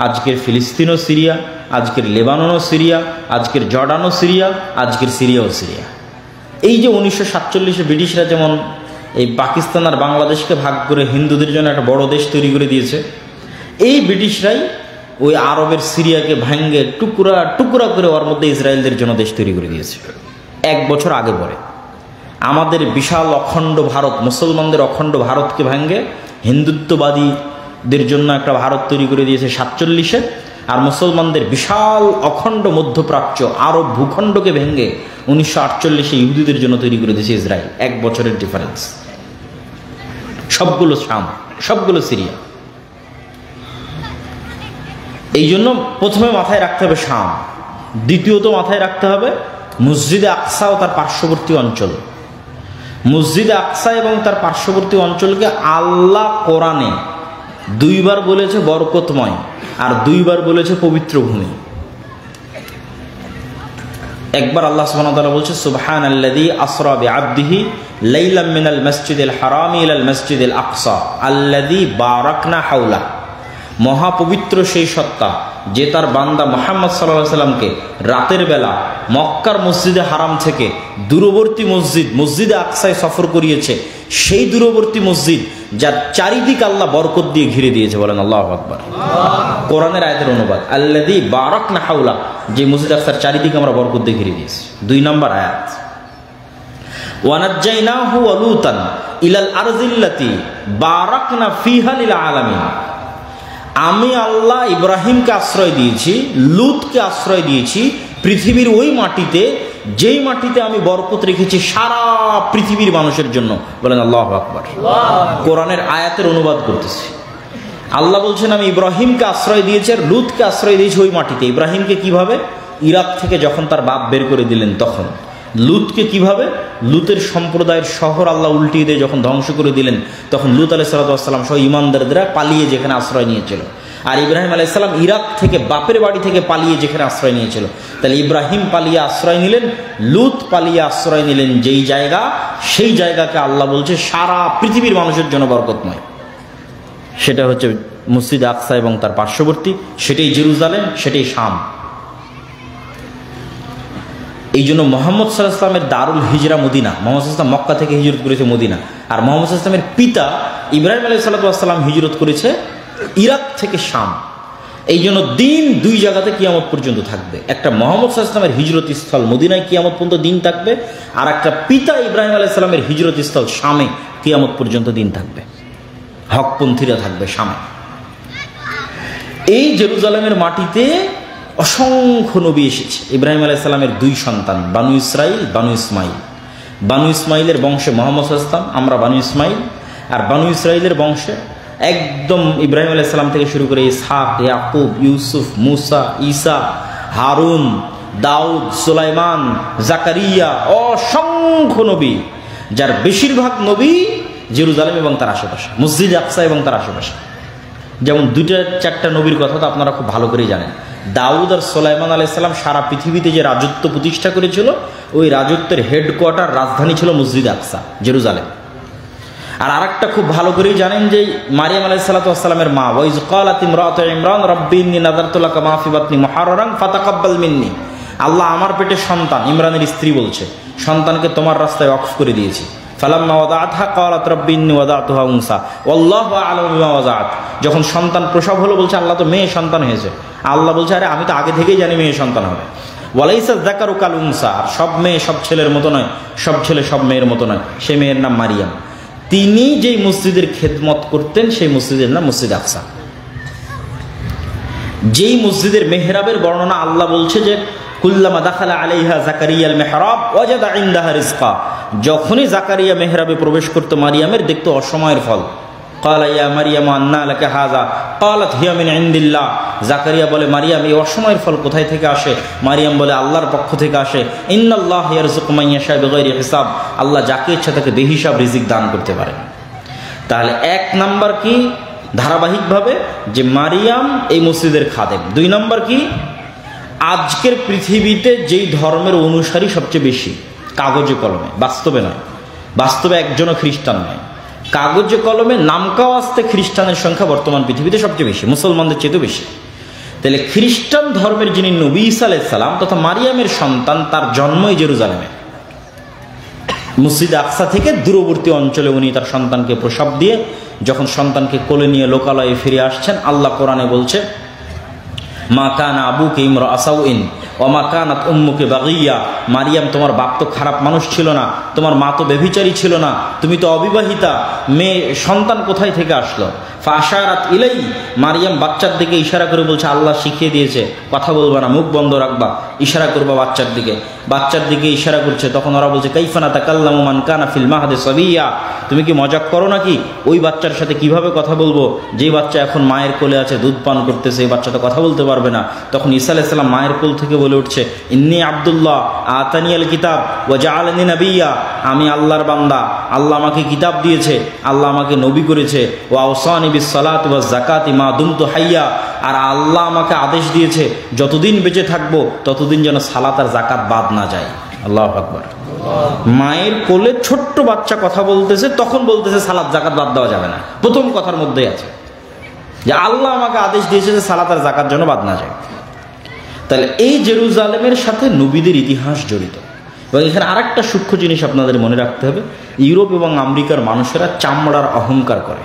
আজকের ফিলিস্তিনও সিরিয়া, আজকের লেবাননও সিরিয়া, আজকের জর্ডানও সিরিয়া, আজকের সিরিয়াও সিরিয়া। এই যে 1947-এ ব্রিটিশরা যেমন এই পাকিস্তান আর বাংলাদেশকে ভাগ করে হিন্দুদের জন্য একটা বড় দেশ তৈরি করে দিয়েছে, এই ব্রিটিশরাই ওই আরবের সিরিয়াকে ভাঙ্গে টুকরা টুকরা করে ওর মধ্যে ইসরায়েলদের জন্য দেশ তৈরি করে দিয়েছে 1 বছর আগে পরে। আমাদের বিশাল অখণ্ড ভারত, মুসলমানদের অখণ্ড ভারতকে ভাঙ্গে হিন্দুত্ববাদীদের জন্য একটা ভারত তৈরি করে দিয়েছে 47-এ, আর মুসলমানদের বিশাল অখণ্ড মধ্যপ্রাচ্য আরব ভূখণ্ডকে ভেঙে 1948-এ ইহুদিদের জন্য তৈরি করে দিয়েছে ইসরায়েল। 1 বছরের ডিফারেন্স। সবগুলো শাম, সবগুলো সিরিয়া। এই জন্য প্রথমে মাথায় রাখতে হবে শাম, দ্বিতীয়ত মাথায় রাখতে হবে মসজিদে আকসা ও তার পার্শ্ববর্তী অঞ্চল। মসজিদে আকসা এবং তার পার্শ্ববর্তী অঞ্চলকে আল্লাহ কোরআনে 2 বার বলেছে বরকতময়, আর 2 বার বলেছে পবিত্র ভূমি। একবার আল্লাহ সুবহানাহু ওয়া তাআলা বলছে সুবহানাল্লাযী আসরা বিআবদিহি লাইলাম মিনাল মাসজিদিল হারামি ইলাল মাসজিদিল আকসা আল্লাযী বারাকনা হাওলা। মহাপবিত্র সেই সত্তা যে তার বান্দা মুহাম্মদ সাল্লাল্লাহু আলাইহি সাল্লামকে রাতের বেলা মক্কার মসজিদে হারাম থেকে দূরবর্তী মসজিদে আকসায় সফর করিয়েছে, সেই দূরবর্তী মসজিদ যার চারিদিক আল্লাহ বরকত দিয়ে ঘিরে দিয়েছে। বলেন আল্লাহু আকবার। কোরআনের আয়াতের অনুবাদ আল্লাযী বারাকনা হাওলা, যে মসজিদ আকসার চারিদিকে আমরা বরকত দিয়ে ঘিরে দিয়েছি। 2 নম্বর আয়াত ওয়া নাজ্জাইনাহু ওয়া লুতান ইলাল আরজিল্লাতি বারাকনা ফিহা লিল আলামিন। আমি আল্লাহ ইব্রাহিমকে আশ্রয় দিয়েছি, লুতকে আশ্রয় দিয়েছি পৃথিবীর ওই মাটিতে, যেই মাটিতে আমি বরকত রেখেছি সারা পৃথিবীর মানুষের জন্য। বলেন আল্লাহু আকবার। কোরআনের আয়াতের অনুবাদ করতেছি। আল্লাহ বলছেন আমি ইব্রাহিমকে আশ্রয় দিয়েছি আর লুতকে আশ্রয় দিয়েছি ওই মাটিতে। ইব্রাহিমকে কিভাবে? ইরাক থেকে যখন তার বাপ বের করে দিলেন তখন। লুতকে কিভাবে? লুতের সম্প্রদায়ের শহর আল্লাহ উল্টিয়ে দিয়ে যখন ধ্বংস করে দিলেন তখন লুত আলাইহিস সালাম সহ ঈমানদাররা পালিয়ে যেখানে আশ্রয় নিয়েছিল। আর ইব্রাহিম আলাইহিস সালাম ইরাক থেকে বাপের বাড়ি থেকে পালিয়ে যেখানে আশ্রয় নিয়েছিল। তাহলে ইব্রাহিম পালিয়ে আশ্রয় নিলেন, লুত পালিয়ে আশ্রয় নিলেন যেই জায়গা, সেই জায়গাকে আল্লাহ বলছে সারা পৃথিবীর মানুষের জন্য বরকতময়। সেটা হচ্ছে মসজিদ আকসা এবং তার পার্শ্ববর্তী, সেটাই জেরুজালেম, সেটাই শাম। এই জন্য মোহাম্মদ সাল্লাল্লাহু আলাইহি ওয়াসাল্লামের দারুল হিজরা মদিনা। মোহাম্মদ সাল্লাল্লাহু আলাইহি ওয়াসাল্লাম মক্কা থেকে হিজরত করেছে মদিনা, আর মোহাম্মদ সাল্লাল্লাহু আলাইহি ওয়াসাল্লামের পিতা ইব্রাহিম আলাইহিস সালাম হিজরত করেছে ইরাক থেকে শাম। এই জন্য দিন 2 জায়গাতে কিয়ামত পর্যন্ত থাকবে। একটা মোহাম্মদ সাল্লাল্লাহু আলাইহি ওয়াসাল্লামের হিজরত স্থল মদিনায় কিয়ামত পর্যন্ত দিন থাকবে, আর একটা পিতা ইব্রাহিম আলাইহিস সালামের হিজরত স্থল শামে কিয়ামত পর্যন্ত দিন থাকবে। হকপন্থীরা থাকবে শামে। এই জেরুজালেমের মাটিতে অসংখ্য নবী এসেছে। ইব্রাহিম আলাইহিস সালামের 2 সন্তান, বানু ইসরাইল, বানু ইসমাইল। বানু ইসমাইলের বংশে মোহাম্মদ সাল্লাল্লাহু আলাইহি ওয়াসাল্লাম, আমরা বানু ইসমাইল। আর বানু ইসরাইলের বংশে একদম ইব্রাহিম আলাইহিস সালাম থেকে শুরু করে ইসহাক, ইয়াকুব, ইউসুফ, মুসা, ঈসা, হারুন, দাউদ, সুলাইমান, জাকারিয়া, অসংখ্য নবী, যার বেশিরভাগ নবী জেরুজালেম এবং তার আশেপাশে, মসজিদ আকসা এবং তার আশেপাশে। যেমন 2-4টা নবীর কথা তো আপনারা খুব ভালো করেই জানেন। দাউদ আর সুলাইমান আলাইহিস সালাম সারা পৃথিবীতে যে রাজত্ব প্রতিষ্ঠা করেছিল, ওই রাজত্বের হেডকোয়ার্টার রাজধানী ছিল মসজিদ আকসা, জেরুজালেম। আর আরেকটা খুব ভালো করেই জানেন যে মারিয়াম আলাইহিস সালাতু ওয়াস সালামের মা, ওয়াইজ ক্বালাত ইমরাতু ইমরান রাব্বি ইন্নী নাযারতু লাকা মা ফি বাতনি মুহাররান ফাতাকাব্বাল মিন্নি। আল্লাহ আমার পেটে সন্তান, ইমরানের স্ত্রী বলছে, সন্তানকে তোমার রাস্তায় ওয়াকফ করে দিয়েছি। ফালাম্মা ওয়াদাআতহা ক্বালাত রাব্বি ইন্নী ওয়াদাতুহা উনসা ওয়াল্লাহু আ'লামু বিমা ওয়াদাআত। যখন সন্তান প্রসব হলো বলছে আল্লাহ তো মেয়ে সন্তান হয়েছে। আল্লাহ বলছে আরে আমি তো আগে থেকেই জানি মেয়ে সন্তান হবে। ওয়ালাইসা যাকারু কাল উনসা, আর সব মেয়ে সব ছেলের মতো নয়, সব ছেলে সব মেয়ের মতো নয়। সে মেয়ের নাম মারিয়াম। তিনি যেই মসজিদের খেদমত করতেন সেই মসজিদের নাম মসজিদ আকসা। যেই মসজিদের মেহরাবের বর্ণনা আল্লাহ বলছে যে কুল্লামা দাখালা আলাইহা জাকারিয়াল মেহরাব ওয়াজাদা ইনদাহা রিজকা। যখনই জাকারিয়া মেহরাবে প্রবেশ করতো মারিয়ামের দেখতো অসময়ের ফল। ক্বালা ইয়া মারিয়াম আন্না লাকা হাযা ক্বালাত হিয়া মিন ইনদিল্লাহ। জাকারিয়া বলে মারিয়াম এই অসময়ের ফল কোথায় থেকে আসে? মারিয়াম বলে আল্লাহর পক্ষ থেকে আসে। ইন্নাল্লাহা ইয়ারযুকু মান ইয়াশা বিগাইরি হিসাব। আল্লাহ যাকে ইচ্ছা তাকে বেহিসাব রিজিক দান করতে পারে। তাহলে 1 নাম্বার কি ধারাবাহিকভাবে যে মারিয়াম এই মসজিদের খাদেম। 2 নাম্বার কি আজকের পৃথিবীতে যেই ধর্মের অনুসারী সবচেয়ে বেশি, কাগজে কলমে, বাস্তবে নয়, বাস্তবে একজনও খ্রিস্টান নয়, কাগজে কলমে নামকাও আসতে খ্রিস্টানের সংখ্যা বর্তমান পৃথিবীতে সবচেয়ে বেশি, মুসলমানদের চেয়েও বেশি। তাহলে খ্রিস্টান ধর্মের যিনি নবী ঈসা আলাইহিস সালাম তথা মারিয়ামের সন্তান, তার জন্মই জেরুজালেমে। মসজিদ আকসা থেকে দূরবর্তী অঞ্চলে উনি তার সন্তানকে প্রসব দিয়ে যখন সন্তানকে কোলে নিয়ে লোকালয়ে ফিরে আসছেন, আল্লাহ কোরআনে বলছে মা কানা আবুকা ইমরা আসাউইন ওমা কানাত উম্মুকে বাগিয়া, মারিয়াম তোমার বাপ তো খারাপ মানুষ ছিল না, তোমার মা তো ব্যভিচারী ছিল না, তুমি তো অবিবাহিতা, মেয়ে সন্তান কোথায় থেকে আসলো? ফাশারাত ইলাই, মারিয়াম বাচ্চার দিকে ইশারা করে বলছে আল্লাহ শিখিয়ে দিয়েছে কথা বলবা না, মুখ বন্ধ রাখবা, ইশারা করবা বাচ্চার দিকে ইশারা করছে। তখন ওরা বলছে কাইফা নাতাকাল্লামু মান কানা ফিল মাহদি সাবিয়া, তুমি কি মজাক করো নাকি? ওই বাচ্চার সাথে কিভাবে কথা বলবো যে বাচ্চা এখন মায়ের কোলে আছে, দুধ পান করতেছে, এই বাচ্চা তো কথা বলতে পারবে না। তখন ঈসা আলাইহিস সালাম মায়ের কোল থেকে বলে উঠছে ইন্নী আব্দুল্লাহ আতানিয়াল কিতাব ওয়া জাআলানি নাবিয়্যা, আমি আল্লাহর বান্দা, আল্লাহ আমাকে কিতাব দিয়েছে, আল্লাহ আমাকে নবী করেছে। ওয়া আওসানি বিস সালাতি ওয়াজ যাকাতি মা দুমতু হাইয়া, আর আল্লাহ আমাকে আদেশ দিয়েছে যতদিন বেঁচে থাকবো ততদিন যেন সালাত আর যাকাত বাদ না যায়। আল্লাহু আকবার। মায়ের কোলে ছোট্ট বাচ্চা কথা বলতেছে, তখন বলতেছে সালাত যাকাত বাদ দেওয়া যাবে না। প্রথম কথার মধ্যেই আছে যে আল্লাহ আমাকে আদেশ দিয়েছে যে সালাত আর যাকাত যেন বাদ না যায়। তাহলে এই জেরুজালেমের সাথে নবীদের ইতিহাস জড়িত। এবং এখানে আরেকটা সূক্ষ্ম জিনিস আপনাদের মনে রাখতে হবে, ইউরোপ এবং আমেরিকার মানুষেরা চামড়ার অহংকার করে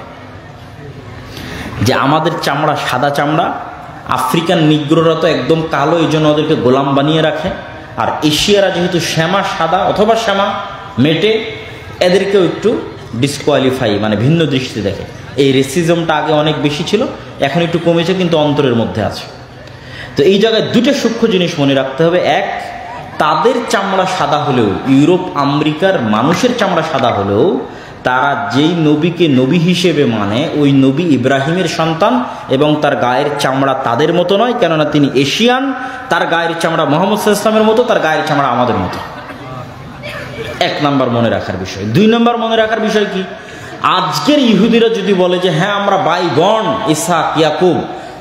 যে আমাদের চামড়া সাদা চামড়া, আফ্রিকান নিগ্রোরা তো একদম কালো, এই জন্য ওদেরকে গোলাম বানিয়ে রাখে, আর এশিয়ারা যেহেতু শ্যামা সাদা অথবা শ্যামা মেটে, এদেরকেও একটু ডিসকোয়ালিফাই মানে ভিন্ন দৃষ্টি দেখে। এই রেসিজমটা আগে অনেক বেশি ছিল, এখন একটু কমেছে, কিন্তু অন্তরের মধ্যে আছে। তো এই জায়গায় দুটো সূক্ষ্ম জিনিস মনে রাখতে হবে। এক, তাদের চামড়া সাদা হলেও, ইউরোপ আমেরিকার মানুষের চামড়া সাদা হলেও, তারা যেই নবীকে নবী হিসেবে মানে ওই নবী ইব্রাহিমের সন্তান, এবং তার গায়ের চামড়া তাদের মতো নয়, কেননা তিনি এশিয়ান। তার গায়ের চামড়া মুহাম্মদ সাল্লাল্লাহু আলাইহি ওয়াসাল্লামের মতো, তার গায়ের চামড়া আমাদের মতো। এক নাম্বার মনে রাখার বিষয়। দুই নাম্বার মনে রাখার বিষয় কি, আজকের ইহুদিরা যদি বলে যে হ্যাঁ আমরা ভাই বোন, ইসহাক, ইয়াকুব,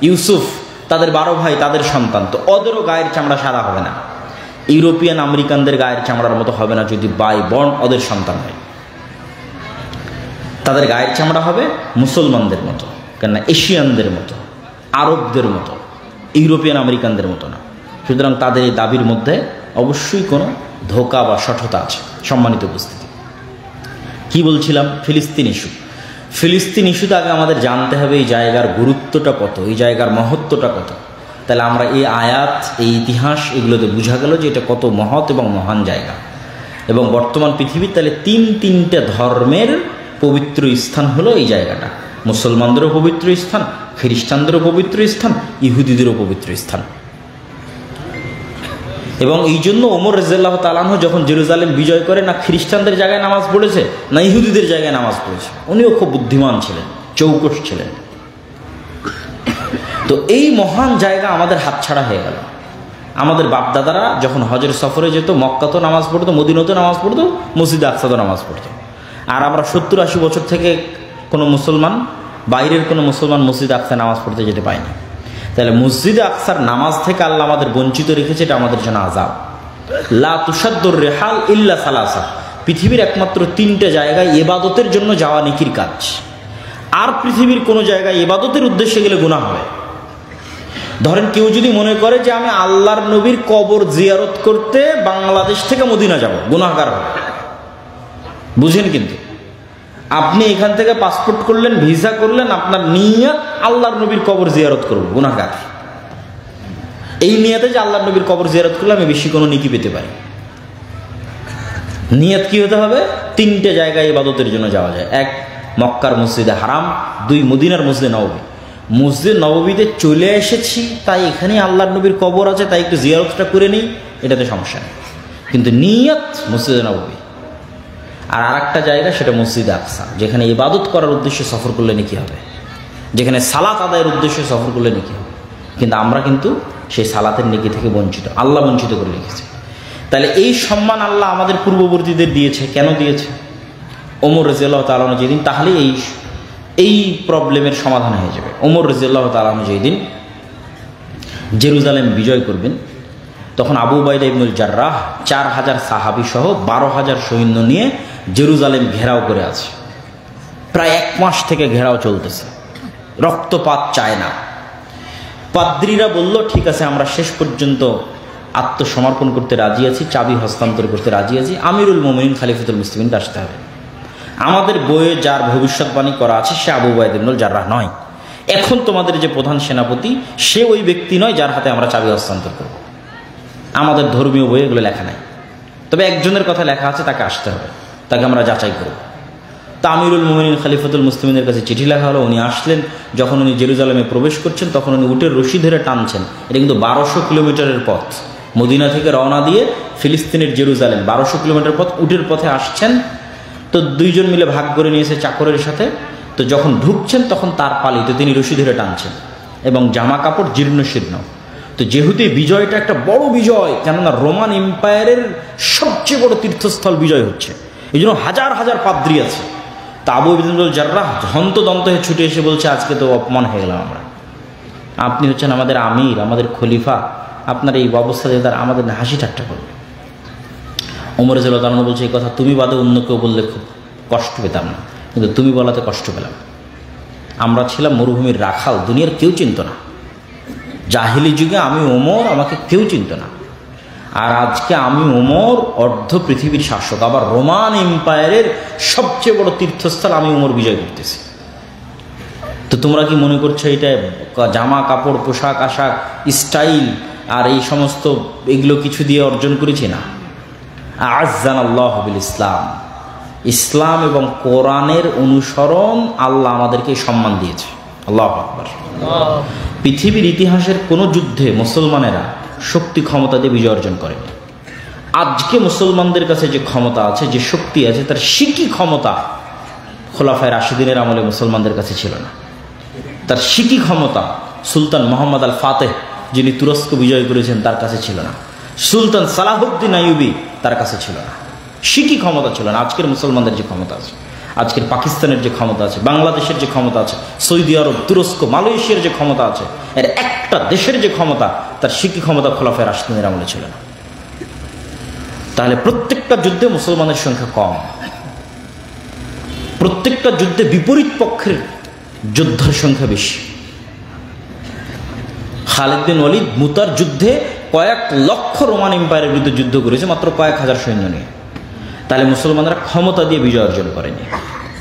ইউসুফ, তাদের 12 ভাই, তাদের সন্তান, তো ওদেরও গায়ের চামড়া সাদা হবে না, ইউরোপিয়ান আমেরিকানদের গায়ের চামড়ার মতো হবে না। যদি ভাই বোন ওদের সন্তান হয়, তাদের গায়ের চামড়া হবে মুসলমানদের মতো, কেননা এশিয়ানদের মতো, আরবদের মতো, ইউরোপিয়ান আমেরিকানদের মতো না। সুতরাং তাদের এই দাবির মধ্যে অবশ্যই কোনো ধোঁকা বা সঠতা আছে। সম্মানিত উপস্থিতি, কি বলছিলাম? ফিলিস্তিন ইস্যু। ফিলিস্তিন ইস্যুতে আগে আমাদের জানতে হবে এই জায়গার গুরুত্বটা কত, এই জায়গার মহত্বটা কত। তাহলে আমরা এই আয়াত, এই ইতিহাস, এগুলোতে বোঝা গেল যে এটা কত মহৎ এবং মহান জায়গা। এবং বর্তমান পৃথিবীর তাহলে তিনটে ধর্মের পবিত্র স্থান হলো এই জায়গাটা। মুসলমানদেরও পবিত্র স্থান, খ্রিস্টানদেরও পবিত্র স্থান, ইহুদিদেরও পবিত্র স্থান। এবং এই জন্য ওমর রাদিয়াল্লাহু তাআলা আনহু যখন জেরুজালেম বিজয় করে, না খ্রিস্টানদের জায়গায় নামাজ পড়েছে, না ইহুদিদের জায়গায় নামাজ পড়েছে। উনিও খুব বুদ্ধিমান ছিলেন, চৌকস ছিলেন। তো এই মহান জায়গা আমাদের হাতছাড়া হয়ে গেল। আমাদের বাপদাদারা যখন হজের সফরে যেত, মক্কাতেও নামাজ পড়তো, মদিনাতেও নামাজ পড়তো, মসজিদে আকসাতেও নামাজ পড়তো। আর আমরা 70-80 বছর থেকে কোনো মুসলমান, বাইরের কোনো মুসলমান মসজিদে আকসায় নামাজ পড়তে যেতে পায়নি। তাহলে মসজিদে আকসার নামাজ থেকে আল্লাহ আমাদের বঞ্চিত রেখেছে, এটা আমাদের জন্য আযাব। লা তুসাদ্দুর রিহাল ইল্লা সালাসা, পৃথিবীর একমাত্র 3টে জায়গায় ইবাদতের জন্য যাওয়া নেকির কাজ। আর পৃথিবীর কোনো জায়গায় ইবাদতের উদ্দেশ্যে গেলে গুনাহ হয়। ধরেন কেউ যদি মনে করে যে আমি আল্লাহর নবীর কবর জিয়ারত করতে বাংলাদেশ থেকে মদিনা যাব, গুনাহগার হবে। বুঝেন? কিন্তু আপনি এখান থেকে পাসপোর্ট করলেন, ভিসা করলেন, আপনার নিয়ত আল্লাহর নবীর কবর জিয়ারত করব, গুনাহগার। এই নিয়তে যে আল্লাহর নবীর কবর জিয়ারত করলে আমি বেশি কোনো নেকি পেতে পারি। নিয়ত কি হতে হবে? 3টে জায়গায় ইবাদতের জন্য যাওয়া যায়। 1, মক্কার মসজিদে হারাম। 2, মদিনার মসজিদে নববী। মসজিদ নববীতে চলে এসেছি, তাই এখানেই আল্লাহর নবীর কবর আছে, তাই একটু জিয়ারতটা করে নিই, এটাতে সমস্যা নেই। কিন্তু নিয়ত মসজিদে নববী। আর আরেকটা জায়গা, সেটা মসজিদে আকসা, যেখানে ইবাদত করার উদ্দেশ্যে সফর করলে নেকি হবে, যেখানে সালাত আদায়ের উদ্দেশ্যে সফর করলে নেকি হবে। কিন্তু আমরা কিন্তু সেই সালাতের নেকি থেকে বঞ্চিত, আল্লাহ বঞ্চিত করে রেখেছে। তাহলে এই সম্মান আল্লাহ আমাদের পূর্ববর্তীদের দিয়েছে। কেন দিয়েছে? ওমর রাদিয়াল্লাহু তাআলা আনহু যেদিন, তাহলে এই প্রবলেমের সমাধান হয়ে যাবে। ওমর রাদিয়াল্লাহু তাআলা আনহু যেদিন জেরুজালেম বিজয় করবেন, তখন আবু উবাইদা ইবনুল জাররাহ 4000 সাহাবী সহ 12,000 সৈন্য নিয়ে জেরুজালেম ঘেরাও করে আছে। প্রায় 1 মাস থেকে ঘেরাও চলতেছে, রক্তপাত চায় না। পাদ্রীরা বলল ঠিক আছে, আমরা শেষ পর্যন্ত আত্মসমর্পণ করতে রাজি আছি, চাবি হস্তান্তর করতে রাজি আছি, আমিরুল মুমিনিন খলিফাতুল মুসলিমিনকে আসতে হবে। আমাদের বইয়ে যার ভবিষ্যৎবাণী করা আছে সে আবু উবাইদা ইবনুল জাররাহ নয়। এখন তোমাদের যে প্রধান সেনাপতি, সে ওই ব্যক্তি নয় যার হাতে আমরা চাবি হস্তান্তর করব। আমাদের ধর্মীয় বই এগুলো লেখা নাই। তবে একজনের কথা লেখা আছে, তাকে আসতে হবে, তাকে আমরা যাচাই করব। তা আমিরুল মুমিনিন খলিফাতুল মুসলিমিনের কাছে চিঠি লেখা হলো। উনি আসলেন, যখন উনি জেরুজালেমে প্রবেশ করছেন তখন উনি উটের রশি ধরে টানছেন। এটা কিন্তু 1200 কিলোমিটারের পথ, মদিনা থেকে রওনা দিয়ে ফিলিস্তিনের জেরুজালেম 1200 কিলোমিটার পথ উটের পথে আসছেন। তো দুইজন মিলে ভাগ করে নিয়েছে চাকরের সাথে। তো যখন ঢুকছেন তখন তার পালিত তিনি রশি ধরে টানছেন এবং জামা কাপড় জীর্ণ শীর্ণ। তো যেহেতু এই বিজয়টা একটা বড় বিজয়, কেননা রোমান এম্পায়ারের সবচেয়ে বড় তীর্থস্থল বিজয় হচ্ছে, এই জন্য হাজার হাজার পাদ্রী আছে। তা আবু ইবনুল জাররাহ হন্তদন্ত হয়ে ছুটে এসে বলছে, আজকে তো অপমান হয়ে গেলাম আমরা, আপনি হচ্ছেন আমাদের আমির, আমাদের খলিফা, আপনার এই অবস্থা দিয়ে তারা আমাদের হাসি ঠাট্টা করবে। ওমর রাদিয়াল্লাহু তাআলা বলছে, এই কথা তুমি বাদে অন্য কেউ বললে খুব কষ্ট পেতাম না, কিন্তু তুমি বলাতে কষ্ট পেলাম। আমরা ছিলাম মরুভূমির রাখাল, দুনিয়ার কেউ চিনত না। জাহিলি যুগে আমি ওমর, আমাকে কেউ চিনত না। আর আজকে আমি ওমর অর্ধ পৃথিবীর শাসক, আবার রোমান এম্পায়ারের সবচেয়ে বড় তীর্থস্থল আমি ওমর বিজয় করতেছি। তো তোমরা কি মনে করছো এটা জামা কাপড়, পোশাক আশাক, স্টাইল আর এই সমস্ত এগুলো কিছু দিয়ে অর্জন করেছি? না। আ'আজ্জানাল্লাহু বিল ইসলাম, ইসলাম এবং কোরআনের অনুসরণ আল্লাহ আমাদেরকে সম্মান দিয়েছে। আল্লাহু আকবার। পৃথিবীর ইতিহাসের কোনো যুদ্ধে মুসলমানেরা শক্তি ক্ষমতা দিয়ে বিজয় অর্জন করেনি। আজকে মুসলমানদের কাছে যে ক্ষমতা আছে, যে শক্তি আছে, তার সিকি ক্ষমতা খোলাফায়ে রাশিদিনের আমলে মুসলমানদের কাছে ছিল না। তার সিকি ক্ষমতা সুলতান মোহাম্মদ আল ফাতেহ, যিনি তুরস্ক বিজয় করেছেন, তার কাছে ছিল না। সুলতান সালাহুদ্দিন আইয়ুবী, তার কাছে ছিল না। সিকি ক্ষমতা ছিল না। আজকের মুসলমানদের যে ক্ষমতা আছে, আজকের পাকিস্তানের যে ক্ষমতা আছে, বাংলাদেশের যে ক্ষমতা আছে, সৌদি আরব, তুরস্ক, মালয়েশিয়ার যে ক্ষমতা আছে, এর একটা দেশের যে ক্ষমতা, তার সিকি ক্ষমতা খোলাফায়ে রাশিদিনের আমলে ছিল না। তাহলে প্রত্যেকটা যুদ্ধে মুসলমানের সংখ্যা কম, প্রত্যেকটা যুদ্ধে বিপরীত পক্ষের যোদ্ধার সংখ্যা বেশি। খালিদ বিন ওয়ালিদ মুতার যুদ্ধে কয়েক লক্ষ রোমান এম্পায়ারের বিরুদ্ধে যুদ্ধ করেছে মাত্র কয়েক হাজার সৈন্য নিয়ে। তাহলে মুসলমানরা ক্ষমতা দিয়ে বিজয় অর্জন করেনি,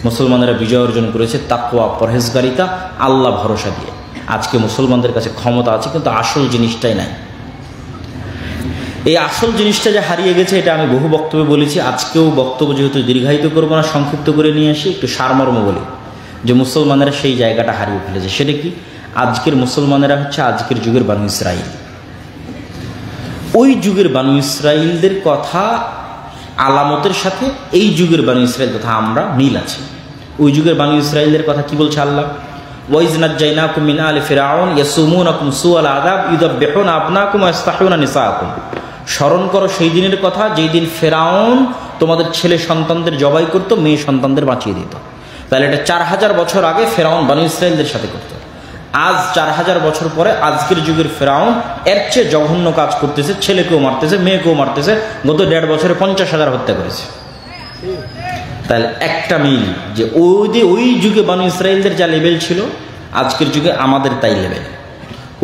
মুসলমানেরা বিজয় অর্জন করেছে তাকওয়া, পরহেজগারিতা, আল্লাহ ভরসা দিয়ে। আজকে মুসলমানদের কাছে ক্ষমতা আছে, কিন্তু আসল জিনিসটাই নাই। এই আসল জিনিসটা যে হারিয়ে গেছে, এটা আমি বহু বক্তব্যে বলেছি। আজকেও বক্তব্য যেহেতু দীর্ঘায়িত করবো না, সংক্ষিপ্ত করে নিয়ে আসি, একটু সারমর্ম বলি যে মুসলমানেরা সেই জায়গাটা হারিয়ে ফেলেছে। সেটা কি? আজকের মুসলমানেরা হচ্ছে আজকের যুগের বানু ইসরাইল। ওই যুগের বানু ইসরাইলদের কথা আলামতের সাথে এই যুগের বানু ইসরাইল কথা আমরা মিল আছে। ওই যুগের বানু ইসরাইলদের কথা কি বলছে আল্লাহ? ওয়াইজ নাজ্জাইনাকুম মিন আলি ফিরআউন ইয়াসুমুনাকুম সুআল আযাব ইউযাববিহুনা আবনাকুম ওয়া ইস্তাহয়ুনা নিসাআকুম। স্মরণ করো সেই দিনের কথা, যেই দিন ফিরআউন তোমাদের ছেলে সন্তানদের জবাই করত, মেয়ে সন্তানদের বাঁচিয়ে দিত। তাহলে এটা 4000 বছর আগে ফিরআউন বানু ইসরাইলদের সাথে করত। আজ 4000 বছর পরে আজকের যুগের ফিরআউন এর চেয়ে জঘন্য কাজ করতেছে, ছেলেকেও মারতেছে, মেয়েকেও মারতেছে। গত 1.5 বছরে 50,000 হত্যা করেছে। তাহলে একটা মিল যে ওই যুগে বানু ইসরাইলদের যা লেভেল ছিল, আজকের যুগে আমাদের তাই লেভেল।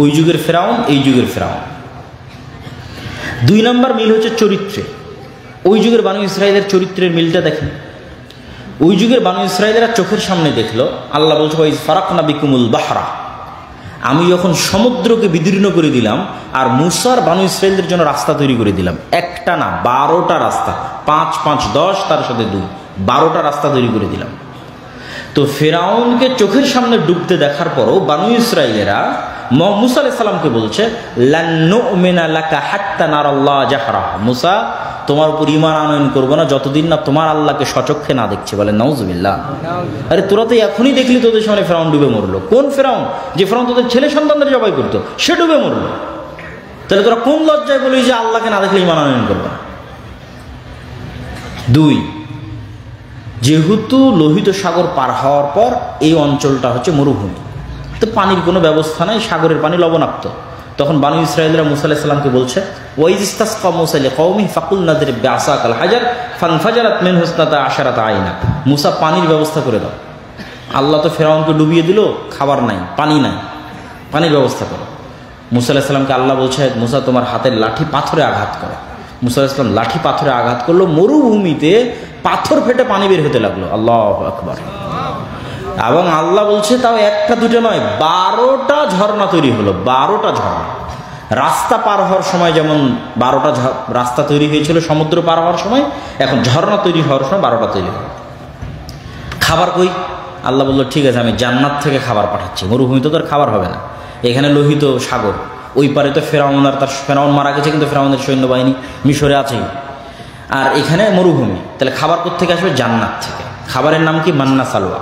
ওই যুগের ফিরআউন, এই যুগের ফিরআউন। 2 নম্বর মিল হচ্ছে চরিত্রে। ওই যুগের বানু ইসরাইলের চরিত্রের মিলটা দেখেন। ওই যুগের বানু ইসরাইলেরা চোখের সামনে দেখলো, আল্লাহ বলছে ওয়াইজ ফারাকনা বিকুমুল বাহরা, আমি যখন সমুদ্রকে বিদীর্ণ করে দিলাম আর মুসার বানু ইসরাইলদের জন্য রাস্তা তৈরি করে দিলাম। একটা না, 12টা রাস্তা, 5 5 10 তার সাথে 2, 12টা রাস্তা তৈরি করে দিলাম। তো ফিরআউনকে চোখের সামনে ডুবতে দেখার পরও বানু ইসরাইলেরা মুসা আলাইহিস সালামকে বলছে লান নুমিনা লাকা হাত্তা নারাল্লাহ জাহরা, মুসা তোমার উপর ঈমান আনয়ন করবো না যতদিন না তোমার আল্লাহকে সচক্ষে না দেখছে। বলে নাউজুবিল্লাহ। আরে তোরা তো এখনই দেখলি তোদের সামনে ফিরআউন ডুবে মরলো। কোন ফিরআউন? যে ফিরআউন তোদের ছেলে সন্তানদের জবাই করতো, সে ডুবে মরলো। তাহলে তোরা কোন লজ্জায় বলি যে আল্লাহকে না দেখলে ঈমান আনয়ন করবো না? 2, যেহেতু লোহিত সাগর পার হওয়ার পর এই অঞ্চলটা হচ্ছে মরুভূমি, তো পানির কোনো ব্যবস্থা নাই, সাগরের পানি লবণাক্ত। তখন বানু ইসরাইলরা মুসা আলাইহিস সালামকে বলছে ওয়াইজ ইসতাসকা মুসা লিকাওমিহি ফাকুলনা দিরিব বিআসাকাল হাজার ফানফাজারাত মিনহু ইসনাতা আশারাতা আইনা। মুসা পানির ব্যবস্থা করে দাও। আল্লাহ তো ফিরআউনকে ডুবিয়ে দিল, খাবার নাই, পানি নাই, পানির ব্যবস্থা করো। মুসা আলাইহিস সালামকে আল্লাহ বলছে মুসা তোমার হাতের লাঠি পাথরে আঘাত করো। মুসা আলাইহিস সালাম লাঠি পাথরে আঘাত করলো, মরুভূমিতে পাথর ফেটে পানি বের হতে লাগলো। আল্লাহু আকবার। এবং আল্লাহ বলছে তাও 1টা 2টা নয়, 12টা ঝর্ণা তৈরি হলো। 12টা ঝর্ণা। রাস্তা পার হওয়ার সময় যেমন 12টা রাস্তা তৈরি হয়েছিল সমুদ্র পার হওয়ার সময়, এখন ঝর্ণা তৈরি হওয়ার সময় 12টা তৈরি হবে। খাবার কই? আল্লাহ বলল ঠিক আছে আমি জান্নাত থেকে খাবার পাঠাচ্ছি। মরুভূমিতে তো আর খাবার হবে না, এখানে লোহিত সাগর, ওই পারে তো ফেরাউন আর তার ফেরাউন মারা গেছে, কিন্তু ফেরাউনের সৈন্যবাহিনী মিশরে আছেই, আর এখানে মরুভূমি, তাহলে খাবার কোত্থেকে আসবে? জান্নাত থেকে। খাবারের নাম কি? মান্না সালোয়া।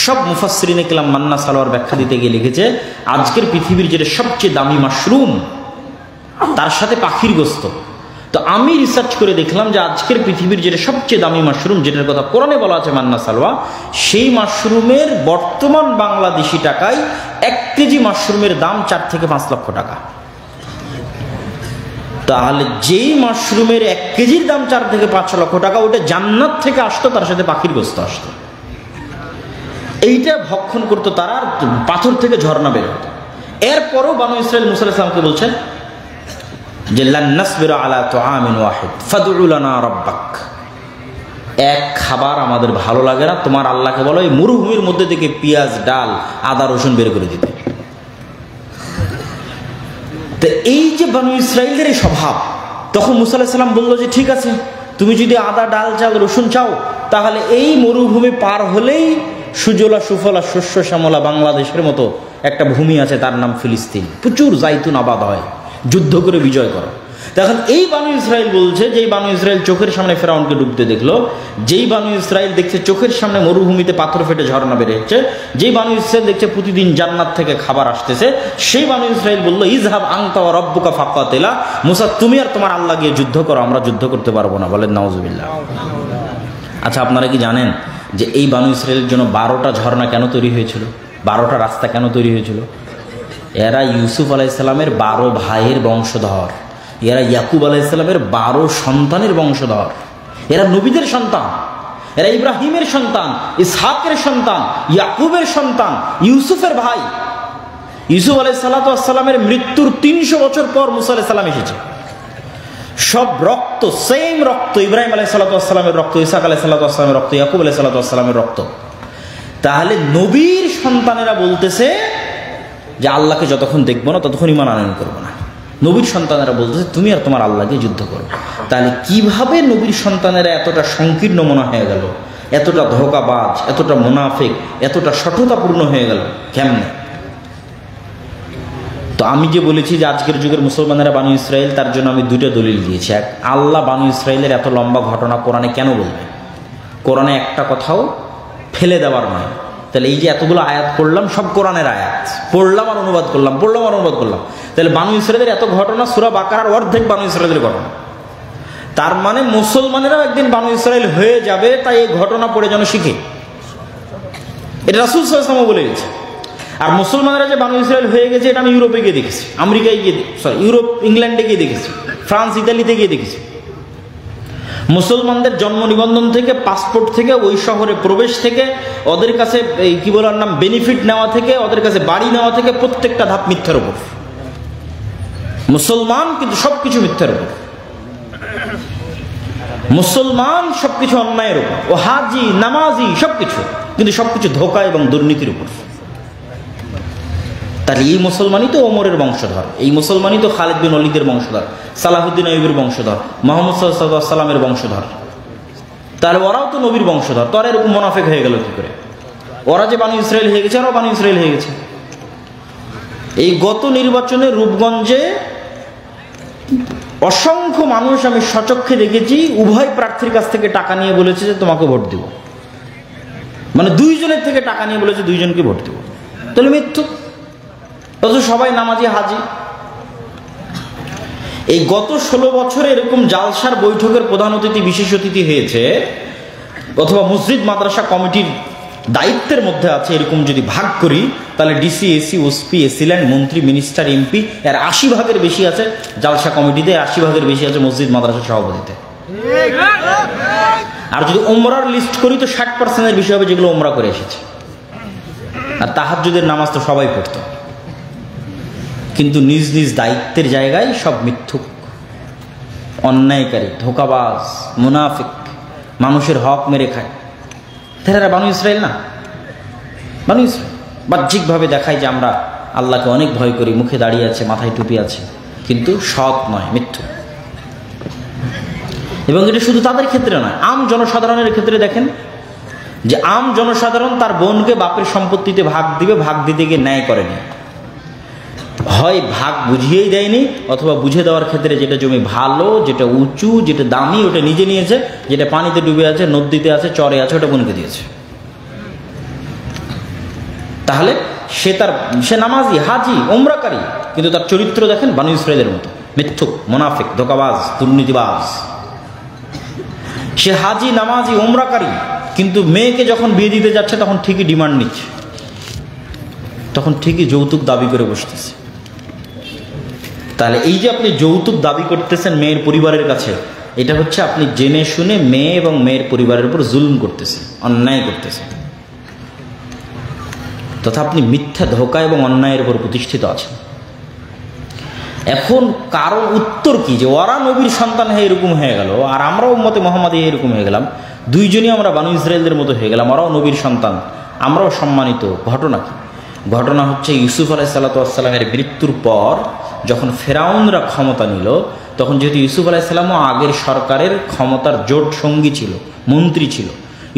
সব মুফাসসিরিন ইকরাম মান্না সালোয়ার ব্যাখ্যা দিতে গিয়ে লিখেছে আজকের পৃথিবীর যেটা সবচেয়ে দামি মাশরুম, তার সাথে পাখির গোস্ত। তো আমি রিসার্চ করে দেখলাম যে আজকের পৃথিবীর যেটা সবচেয়ে দামি মাশরুম, যেটার কথা কোরআনে বলা আছে মান্না সালোয়া, সেই মাশরুমের বর্তমান বাংলাদেশি টাকায় 1 কেজি মাশরুমের দাম 4 থেকে 5 লক্ষ টাকা। তাহলে যেই মাশরুমের 1 কেজির দাম 4 থেকে 5 লক্ষ টাকা, ওটা জান্নাত থেকে আসতো, তার সাথে পাখির গোস্ত আসতো। এইটা ভক্ষণ করতো তারা, পাথর থেকে ঝর্ণা বের হতো। এরপরও বানু ইসরাইল মুসা আলাইহিস সালামকে বলছেন যে লান নাসবিরা আলা তুআমিন ওয়াহিদ ফাদউ লানা রাব্বাক, এক খাবার আমাদের ভালো লাগে না, তোমার আল্লাহকে বলো এই মরুভূমির মধ্যে থেকে পেঁয়াজ, ডাল, আদা, রসুন বের করে দিতে। তো এই যে বানু ইসরাইলের এই স্বভাব, তখন মুসা আলাইহিস সালাম বলল যে ঠিক আছে, তুমি যদি আদা, ডাল, চাল, রসুন চাও, তাহলে এই মরুভূমি পার হলেই সুজলা সুফলা শস্য শ্যামলা বাংলাদেশের মতো একটা ভূমি আছে, তার নাম ফিলিস্তিন, প্রচুর জাইতুন আবাদ হয়, যুদ্ধ করে বিজয় করো। তখন এই বানু ইসরাইল বলছে, যেই বানু ইসরাইল চোখের সামনে ফেরাউনকে ডুবতে দেখলো, যেই বানু ইসরাইল দেখছে চোখের সামনে মরুভূমিতে পাথর ফেটে ঝর্ণা বের হচ্ছে, যেই বানু ইসরাইল দেখছে প্রতিদিন জান্নাত থেকে খাবার আসতেছে, সেই বানু ইসরাইল বলল ইযহাব আনতা ওয়া রাব্বুকা ফাকাতিলা, মুসা তুমি আর তোমার আল্লাহ গিয়ে যুদ্ধ করো, আমরা যুদ্ধ করতে পারবো না। বলেন নাউজুবিল্লাহ। আচ্ছা, আপনারা কি জানেন যে এই বানু ইসরাইলের জন্য 12টা ঝর্ণা কেন তৈরি হয়েছিল? 12টা রাস্তা কেন তৈরি হয়েছিল? এরা ইউসুফ আলাইহিস সালামের 12 ভাইয়ের বংশধর, এরা ইয়াকুব আলাইহিস সালামের 12 সন্তানের বংশধর, এরা নবীদের সন্তান, এরা ইব্রাহিমের সন্তান, ইসহাকের সন্তান, ইয়াকুবের সন্তান, ইউসুফের ভাই। ইউসুফ আলাইহিস সালামের মৃত্যুর 300 বছর পর মুসা আলাইহিস সালাম এসেছে। সব রক্ত, সেম রক্ত, ইব্রাহিম আলাইহিস সালামের রক্ত, ইসহাক আলাইহিস সালামের রক্ত, ইয়াকুব আলাইহিস সালামের রক্ত। তাহলে নবীর সন্তানেরা বলতেছে যে আল্লাহকে যতক্ষণ দেখবো না ততক্ষণ ঈমান আনয়ন করবো না। নবীর সন্তানেরা বলতেছে তুমি আর তোমার আল্লাহকে যুদ্ধ করো। তাহলে কিভাবে নবীর সন্তানেরা এতটা সংকীর্ণ মনা হয়ে গেল, এতটা ধোঁকাবাজ, এতটা মুনাফিক, এতটা সঠতাপূর্ণ হয়ে গেল? কেমনে? তো আমি যে বলেছি যে আজকের যুগের মুসলমানেরা বানু ইসরাইল, তার জন্য আমি 2টা দলিল দিয়েছি। এক, আল্লাহ বানু ইসরাইলের এত লম্বা ঘটনা কোরআনে কেন বলবে? কোরআনে একটা কথাও ফেলে দেওয়ার নয়। তাহলে এই যে এতগুলো আয়াত পড়লাম, সব কোরআনের আয়াত, পড়লাম আর অনুবাদ করলাম, তাহলে বানু ইসরাইলের এত ঘটনা সূরা বাকারার অর্ধেক বানু ইসরাইলের ঘটনা। তার মানে মুসলমানেরাও একদিন বানু ইসরাইল হয়ে যাবে, তাই এই ঘটনা পড়ে যেন শিখে। এটা রাসূল সাল্লাল্লাহু আলাইহি ওয়াসাল্লাম বলে গেছে। আর মুসলমানেরা যে বানু ইসরাইল হয়ে গেছে, এটা আমি ইউরোপে গিয়ে দেখেছি, আমেরিকায় গিয়ে, ইউরোপ, ইংল্যান্ডে গিয়ে দেখেছি, ফ্রান্স, ইতালিতে গিয়ে দেখেছি। মুসলমানদের জন্ম নিবন্ধন থেকে, পাসপোর্ট থেকে, ওই শহরে প্রবেশ থেকে, ওদের কাছে এই কি বলার নাম বেনিফিট নেওয়া থেকে, ওদের কাছে বাড়ি নেওয়া থেকে, প্রত্যেকটা ধাপ মিথ্যার উপর। মুসলমান কিন্তু সবকিছু মিথ্যার উপর, মুসলমান সবকিছু অন্যায়ের উপর, ও হাজি, নামাজি, সবকিছু, কিন্তু সবকিছু ধোঁকা এবং দুর্নীতির উপর। তাহলে এই মুসলমানই তো ওমরের বংশধর, এই মুসলমানই তো খালিদ বিন ওয়ালিদের বংশধর, সালাহুদ্দিন আইয়ুবের বংশধর, মুহাম্মদ সাল্লাল্লাহু আলাইহি ওয়াসাল্লামের বংশধর। তাহলে ওরাও তো নবীর বংশধর, তো আর এরকম মুনাফিক হয়ে গেল কি করে? ওরা যে বানু ইসরাইল হয়ে গেছে, ওরাও বানু ইসরাইল হয়ে গেছে। এই গত নির্বাচনে রূপগঞ্জে অসংখ্য মানুষ আমি সচক্ষে দেখেছি, উভয় প্রার্থীর কাছ থেকে টাকা নিয়ে বলেছে যে তোমাকে ভোট দিব, মানে 2 জনের থেকে টাকা নিয়ে বলেছে 2 জনকে ভোট দিব। তাহলে মিথ্যুক, অথচ সবাই নামাজি, হাজি। এই গত 16 বছরে এরকম জালসার বৈঠকের প্রধান অতিথি, বিশেষ অতিথি হয়েছে, অথবা মসজিদ মাদ্রাসা কমিটির দায়িত্বের মধ্যে আছে, এরকম যদি ভাগ করি তাহলে ডিসি, এসি, ওসপি, এসিল্যান্ড, মন্ত্রী, মিনিস্টার, এমপি, এর 80 ভাগের বেশি আছে জালসা কমিটিতে, 80 ভাগের বেশি আছে মসজিদ মাদ্রাসা সভাপতিতে। আর যদি ওমরার লিস্ট করি তো 60% বেশি হবে যেগুলো ওমরা করে এসেছে। আর তাহাজ্জুদের নামাজ তো সবাই পড়তো, কিন্তু নিজ নিজ দায়িত্বের জায়গায় সব মিথ্যুক, অন্যায়কারী, ধোঁকাবাজ, মুনাফিক, মানুষের হক মেরে খায়। তাহলে বানু ইসরাইল না? বানু ইসরাইল বাহ্যিকভাবে দেখায় যে আমরা আল্লাহকে অনেক ভয় করি, মুখে দাঁড়িয়ে আছে, মাথায় টুপি আছে, কিন্তু সৎ নয়, মিথ্যু। এবং এটা শুধু তাদের ক্ষেত্রে নয়, আম জনসাধারণের ক্ষেত্রে দেখেন যে আম জনসাধারণ তার বোনকে বাপের সম্পত্তিতে ভাগ দিবে, ভাগ দিতে গিয়ে ন্যায় করেনি, হয় ভাগ বুঝিয়েই দেয়নি, অথবা বুঝে দেওয়ার ক্ষেত্রে যেটা জমি ভালো, যেটা উঁচু, যেটা দামি ওটা নিজে নিয়েছে, যেটা পানিতে ডুবে আছে, নদীতে আছে, চরে আছে, ওটা বোনকে দিয়েছে। তাহলে সে নামাজি, হাজি, ওমরাকারী, কিন্তু তার চরিত্র দেখেন বানু ইসরাইলের মতো, মিথ্যুক, মুনাফিক, ধোঁকাবাজ, দুর্নীতিবাজ। সে হাজি, নামাজি, ওমরাকারী, কিন্তু মেয়েকে যখন বিয়ে দিতে যাচ্ছে তখন ঠিকই ডিমান্ড নিচ্ছে, তখন ঠিকই যৌতুক দাবি করে বসতেছে। তাহলে এই যে আপনি যৌতুক দাবি করতেছেন মেয়ের পরিবারের কাছে, এটা হচ্ছে আপনি জেনে শুনে মেয়ে এবং মেয়ের পরিবারের উপর জুলুম করতেছেন, অন্যায় করতেছেন, তথা আপনি মিথ্যা, ধোঁকা এবং অন্যায়ের উপর প্রতিষ্ঠিত আছেন। এখন কারো উত্তর কি, যে ওরা নবীর সন্তান হয়ে এরকম হয়ে গেল, আর আমরাও উম্মতে মুহাম্মাদি এরকম হয়ে গেলাম, দুইজনই আমরা বানু ইসরায়েলদের মতো হয়ে গেলাম, ওরাও নবীর সন্তান, আমরাও সম্মানিত। ঘটনা কি? ঘটনা হচ্ছে ইউসুফ আলাইহিসসালামের মৃত্যুর পর যখন ফেরাউনরা ক্ষমতা নিল, তখন যেহেতু ইউসুফ আলাইহিসসালামও আগের সরকারের ক্ষমতার জোট সঙ্গী ছিল, মন্ত্রী ছিল,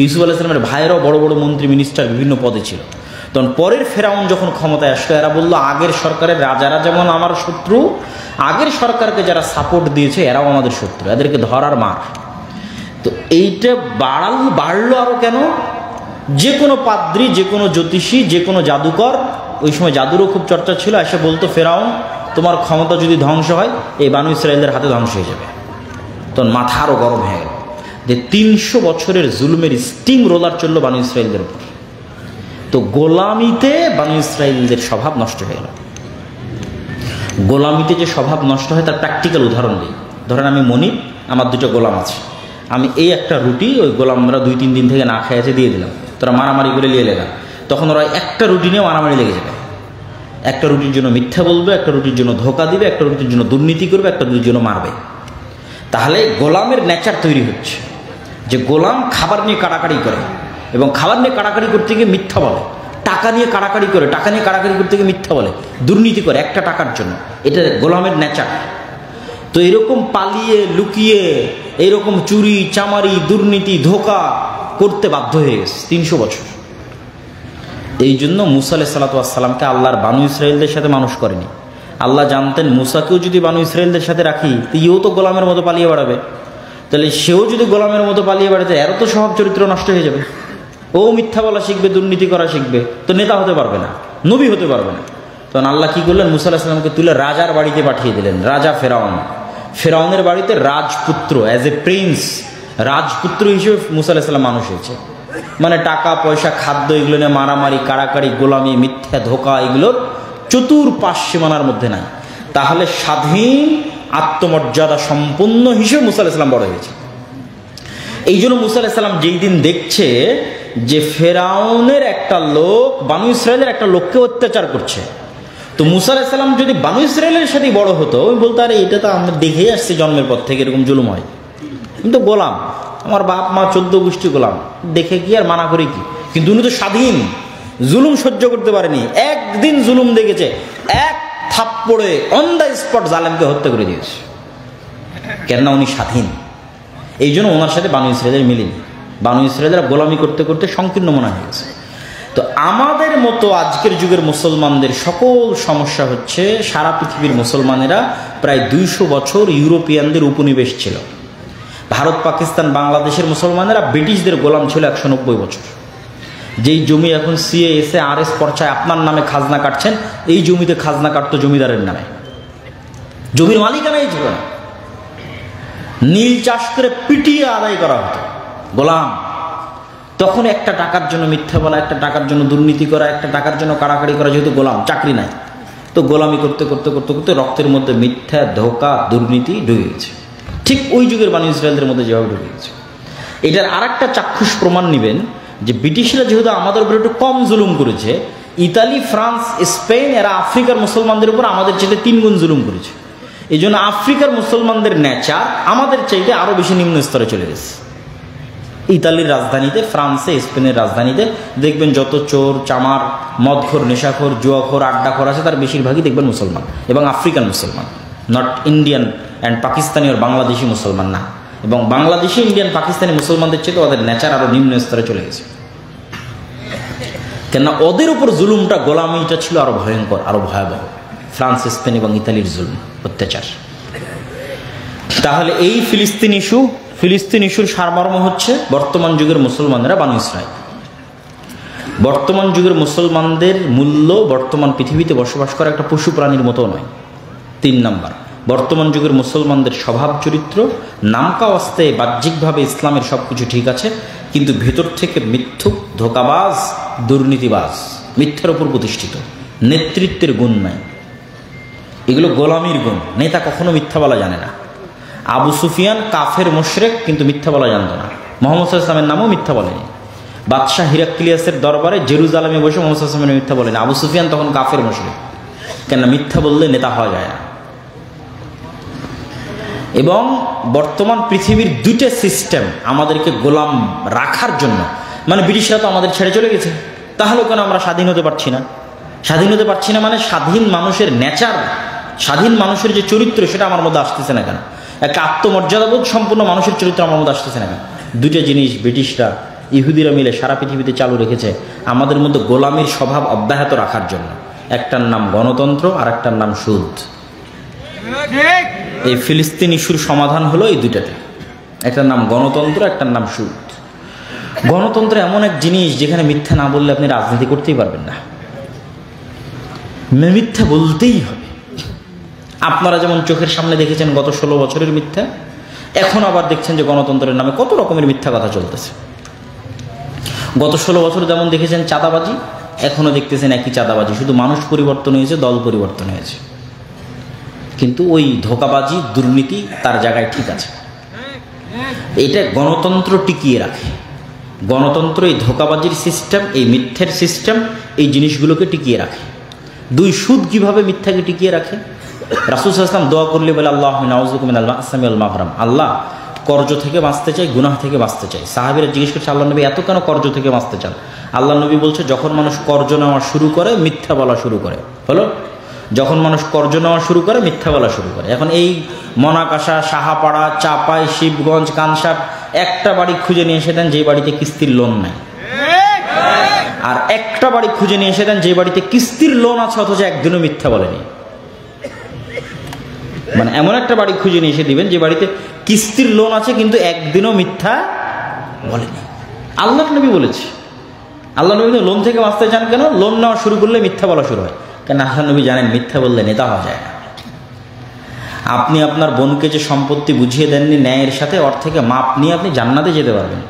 ইউসুফ আলাইহিসসালামের ভাইয়েরাও বড় বড় মন্ত্রী, মিনিস্টার, বিভিন্ন পদে ছিল। তখন পরের ফেরাউন যখন ক্ষমতায় আসলো, এরা বললো আগের সরকারের রাজারা যেমন আমার শত্রু, আগের সরকারকে যারা সাপোর্ট দিয়েছে এরাও আমাদের শত্রু, এদেরকে ধরার মার। তো এইটা বাড়লো আরো কেন? যে কোনো পাদ্রী, যে কোনো জ্যোতিষী, যে কোনো জাদুকর, ওই সময় জাদুরও খুব চর্চা ছিল, এসে বলতো ফেরাউন তোমার ক্ষমতা যদি ধ্বংস হয় এই বানু ইসরায়েলদের হাতে ধ্বংস হয়ে যাবে। তখন মাথা আরও গরম হয়ে গেল যে 300 বছরের জুলুমের স্টিম রোলার চললো বানু ইসরায়েলদের উপর। তো গোলামিতে বানু ইসরায়েলদের স্বভাব নষ্ট হয়ে গেল। গোলামিতে যে স্বভাব নষ্ট হয় তার প্র্যাকটিক্যাল উদাহরণ দিই। ধরেন আমি মনির, আমার 2টা গোলাম আছে, আমি এই একটা রুটি ওই গোলামরা 2-3 দিন থেকে না খেয়েছে দিয়ে দিলাম, তোরা মারামারি করে নিয়ে এলাম, তখন ওরা একটা রুটি নিয়ে মারামারি লেগে যাবে। একটা রুটির জন্য মিথ্যা বলবে, একটা রুটির জন্য ধোঁকা দিবে, একটা রুটির জন্য দুর্নীতি করবে, একটা রুটির জন্য মারবে। তাহলে গোলামের নেচার তৈরি হচ্ছে যে গোলাম খাবার নিয়ে কাড়াকাড়ি করে, এবং খাবার নিয়ে কাড়াকাড়ি করতে গিয়ে মিথ্যা বলে, টাকা নিয়ে কাড়াকাড়ি করে, টাকা নিয়ে কাড়াকাড়ি করতে গিয়ে মিথ্যা বলে, দুর্নীতি করে একটা টাকার জন্য। এটা গোলামের নেচার। তো এরকম পালিয়ে লুকিয়ে এরকম চুরি চামারি দুর্নীতি ধোঁকা করতে বাধ্য হয়ে গেছে 300 বছর। এই জন্য মুসা আলাইহিসসালামকে আল্লাহর বানু ইসরায়েলদের সাথে মানুষ করেনি। আল্লাহ জানতেন মুসাকেও যদি বানু ইসরায়েলদের সাথে রাখি ইও তো গোলামের মতো পালিয়ে বেড়াবে, তাহলে সেও যদি গোলামের মতো পালিয়ে বেড়াতে এরও তো স্বভাব চরিত্র নষ্ট হয়ে যাবে, ও মিথ্যা বলা শিখবে, দুর্নীতি করা শিখবে, তো নেতা হতে পারবে না, নবী হতে পারবে না। তখন আল্লাহ কি করলেন, মুসা আলাইহিসসালামকে তুলে রাজার বাড়িতে পাঠিয়ে দিলেন। রাজা ফেরাউনের বাড়িতে রাজপুত্র, অ্যাজ এ প্রিন্স, রাজপুত্র হিসেবে মুসা আলাইহিসসালাম মানুষ হয়েছে। মানে টাকা পয়সা খাদ্য এগুলো নিয়ে মারামারি কাড়াকাড়ি গোলামি মিথ্যা ধোঁকা এগুলোর চতুর্পাশ সীমানার মধ্যে নাই। তাহলে স্বাধীন আত্মমর্যাদা সম্পন্ন হিসেবে মুসা আলাইহিসসালাম বড় হয়েছে। এই জন্য মুসা আলাইহিসসালাম যেই দিন দেখছে যে ফেরাউনের একটা লোক বানু ইসরায়েলের একটা লোককে অত্যাচার করছে, তো মুসা আলাইহিসসালাম যদি বানু ইসরায়েলের সাথে বড় হতো, ওই বলতো আরে এটা তো আমরা দেখেই আসছি জন্মের পর থেকে এরকম জুলুম হয়, কিন্তু গোলাম, আমার বাপ মা 14 গোষ্ঠী গোলাম, দেখে কি আর মানা করি কি। কিন্তু উনি তো স্বাধীন, জুলুম সহ্য করতে পারেনি, একদিন জুলুম দেখেছে, এক থাপ্পড়ে অন দ্য স্পট জালেমকে হত্যা করে দিয়েছে। কেননা উনি স্বাধীন। এই জন্য ওনার সাথে বানু ইসরায়েলের মিলেনি। বানু ইসরায়েলরা গোলামি করতে করতে সংকীর্ণ মনে হয়ে গেছে। তো আমাদের মতো আজকের যুগের মুসলমানদের সকল সমস্যা হচ্ছে সারা পৃথিবীর মুসলমানেরা প্রায় 200 বছর ইউরোপিয়ানদের উপনিবেশ ছিল। ভারত পাকিস্তান বাংলাদেশের মুসলমানেরা ব্রিটিশদের গোলাম ছিল 190 বছর। যেই জমি এখন CAS RS পর্চায় আপনার নামে খাজনা কাটছেন, এই জমিতে খাজনা কাটতো জমিদারের নামে, জমির মালিকানাই ছিল না। নীল চাষ করে পিটিয়ে আদায় করা হতো, গোলাম। তখন একটা টাকার জন্য মিথ্যা বলা, একটা টাকার জন্য দুর্নীতি করা, একটা টাকার জন্য কাড়াকাড়ি করা, যেহেতু গোলাম, চাকরি নাই, তো গোলামি করতে করতে করতে করতে রক্তের মধ্যে মিথ্যা ধোঁকা দুর্নীতি ঢুকে গেছে। ঠিক ওই যুগের বানু ইসরায়েলদের মধ্যে যেভাবে ঢুকে গেছে। এটার আর একটা চাক্ষুষ প্রমাণ নেবেন যে ব্রিটিশরা যেহেতু আমাদের উপর একটু কম জুলুম করেছে, ইতালি ফ্রান্স স্পেন এরা আফ্রিকার মুসলমানদের উপর আমাদের চাইতে 3 গুণ জুলুম করেছে। এই জন্য আফ্রিকার মুসলমানদের নেচার আমাদের চাইতে আরো বেশি নিম্ন স্তরে চলে গেছে। ইতালির রাজধানীতে, ফ্রান্সে, স্পেনের রাজধানীতে দেখবেন যত চোর, চামার, মদখোর, নেশাখোর, জুয়াখোর, আড্ডাখোর আছে তার বেশিরভাগই দেখবেন মুসলমান এবং আফ্রিকান মুসলমান, নট ইন্ডিয়ান অ্যান্ড পাকিস্তানি আর বাংলাদেশি মুসলমান না। এবং বাংলাদেশি, ইন্ডিয়ান, পাকিস্তানি মুসলমানদের চেয়ে ওদের নেচার আরও নিম্ন স্তরে চলে গেছে, কেননা ওদের উপর জুলুমটা, গোলামিটা ছিল আরো ভয়ঙ্কর, আরো ভয়াবহ। ফ্রান্স, স্পেন এবং ইতালির জুলুম, অত্যাচার। তাহলে এই ফিলিস্তিন ইস্যুর সারমর্ম হচ্ছে বর্তমান যুগের মুসলমানেরা বানু ইসরাইল। বর্তমান যুগের মুসলমানদের মূল্য বর্তমান পৃথিবীতে বসবাস করা একটা পশু প্রাণীর মতো নয়। 3 নাম্বার, বর্তমান যুগের মুসলমানদের স্বভাব চরিত্র নামকা অবস্থায় বাহ্যিকভাবে ইসলামের সবকিছু ঠিক আছে, কিন্তু ভেতর থেকে মিথ্যুক, ধোঁকাবাজ, দুর্নীতিবাজ, মিথ্যার উপর প্রতিষ্ঠিত, নেতৃত্বের গুণ নাই, এগুলো গোলামির গুণ। নেতা কখনো মিথ্যা বলা জানে না। আবু সুফিয়ান কাফের মুশরিক, কিন্তু মিথ্যা বলা জানত না। মুহাম্মদ সাল্লাল্লাহু আলাইহি ওয়াসাল্লামের নামও মিথ্যা বলেনি। বাদশাহ হিরাক্লিয়াসের দরবারে জেরুজালেমে বসে মুহাম্মদ সাল্লাল্লাহু আলাইহি ওয়াসাল্লামের মিথ্যা বলেনি। আবু সুফিয়ান তখন কাফের মুশরিক, কেন মিথ্যা বললে নেতা হওয়া যায় না। এবং বর্তমান পৃথিবীর 2টা সিস্টেম আমাদেরকে গোলাম রাখার জন্য, মানে ব্রিটিশরা তো আমাদের ছেড়ে চলে গেছে, তাহলে কেন আমরা স্বাধীন হতে পারছি না? স্বাধীন হতে পারছি না মানে স্বাধীন মানুষের নেচার, স্বাধীন মানুষের যে চরিত্র সেটা আমার মধ্যে আসতেছে না কেন? একটা আত্মমর্যাদাবোধ সম্পূর্ণ মানুষের চরিত্র আমার মধ্যে আসতেছে না কেন? 2টা জিনিস ব্রিটিশরা, ইহুদিরা মিলে সারা পৃথিবীতে চালু রেখেছে আমাদের মধ্যে গোলামির স্বভাব অব্যাহত রাখার জন্য। একটার নাম গণতন্ত্র আর একটার নাম সুদ। এই ফিলিস্তিন ইস্যুর সমাধান হলো এই 2টাতে, একটার নাম গণতন্ত্র, একটার নাম সুদ। গণতন্ত্র এমন এক জিনিস যেখানে মিথ্যা না বললে আপনি রাজনীতি করতেই পারবেন না, মিথ্যা বলতেই হবে। আপনারা যেমন চোখের সামনে দেখেছেন গত 16 বছরের মিথ্যা, এখন আবার দেখছেন যে গণতন্ত্রের নামে কত রকমের মিথ্যা কথা চলতেছে। গত 16 বছর যেমন দেখেছেন চাঁদাবাজি, এখনো দেখতেছেন একই চাঁদাবাজি, শুধু মানুষ পরিবর্তন হয়েছে, দল পরিবর্তন হয়েছে, কিন্তু ওই ধোঁকাবাজি, দুর্নীতি তার জায়গায় ঠিক আছে। এটা গণতন্ত্র টিকিয়ে রাখে। গণতন্ত্র এই ধোঁকাবাজির সিস্টেম, এই মিথ্যের সিস্টেম, এই জিনিসগুলোকে টিকিয়ে রাখে। 2, সুদ কিভাবে মিথ্যাকে টিকিয়ে রাখে? রাসূল সাল্লাল্লাহু আলাইহি ওয়াসাল্লাম দোয়া করলে বলে, আল্লাহুম্মা নাউযুবিকা মিনাল মা'সামি ওয়াল মাগরাম, আল্লাহ কর্জ থেকে বাঁচতে চাই, গুনাহ থেকে বাঁচতে চাই। সাহাবীরা জিজ্ঞেস করছে, আল্লাহ নবী এত কেন কর্জ থেকে বাঁচতে চান? আল্লাহ নবী বলছে, যখন মানুষ কর্জ নেওয়া শুরু করে মিথ্যা বলা শুরু করে। হলো, যখন মানুষ কর্জ নেওয়া শুরু করে মিথ্যা বলা শুরু করে। এখন এই মনাকাশা, সাহাপাড়া, চাপাই, শিবগঞ্জ, কানসাট একটা বাড়ি খুঁজে নিয়ে এসে দেন যে বাড়িতে কিস্তির লোন নাই, আর একটা বাড়ি খুঁজে নিয়ে এসে দেন যে বাড়িতে কিস্তির লোন আছে অথচ একদিনও মিথ্যা বলেনি। মানে এমন একটা বাড়ি খুঁজে নিয়ে এসে দিবেন যে বাড়িতে কিস্তির লোন আছে কিন্তু একদিনও মিথ্যা বলেনি। আল্লাহ নবী বলেছে, আল্লাহ নবী লোন থেকে বাঁচতে চান কেন? লোন নেওয়া শুরু করলে মিথ্যা বলা শুরু হয়, কেন আল্লাহ নবী জানেন মিথ্যা বললে নেতা হওয়া যায় না। আপনি আপনার বোনকে যে সম্পত্তি বুঝিয়ে দেননি ন্যায়ের সাথে, ওর থেকে মাপ নিয়ে আপনি জান্নাতে যেতে পারবেন,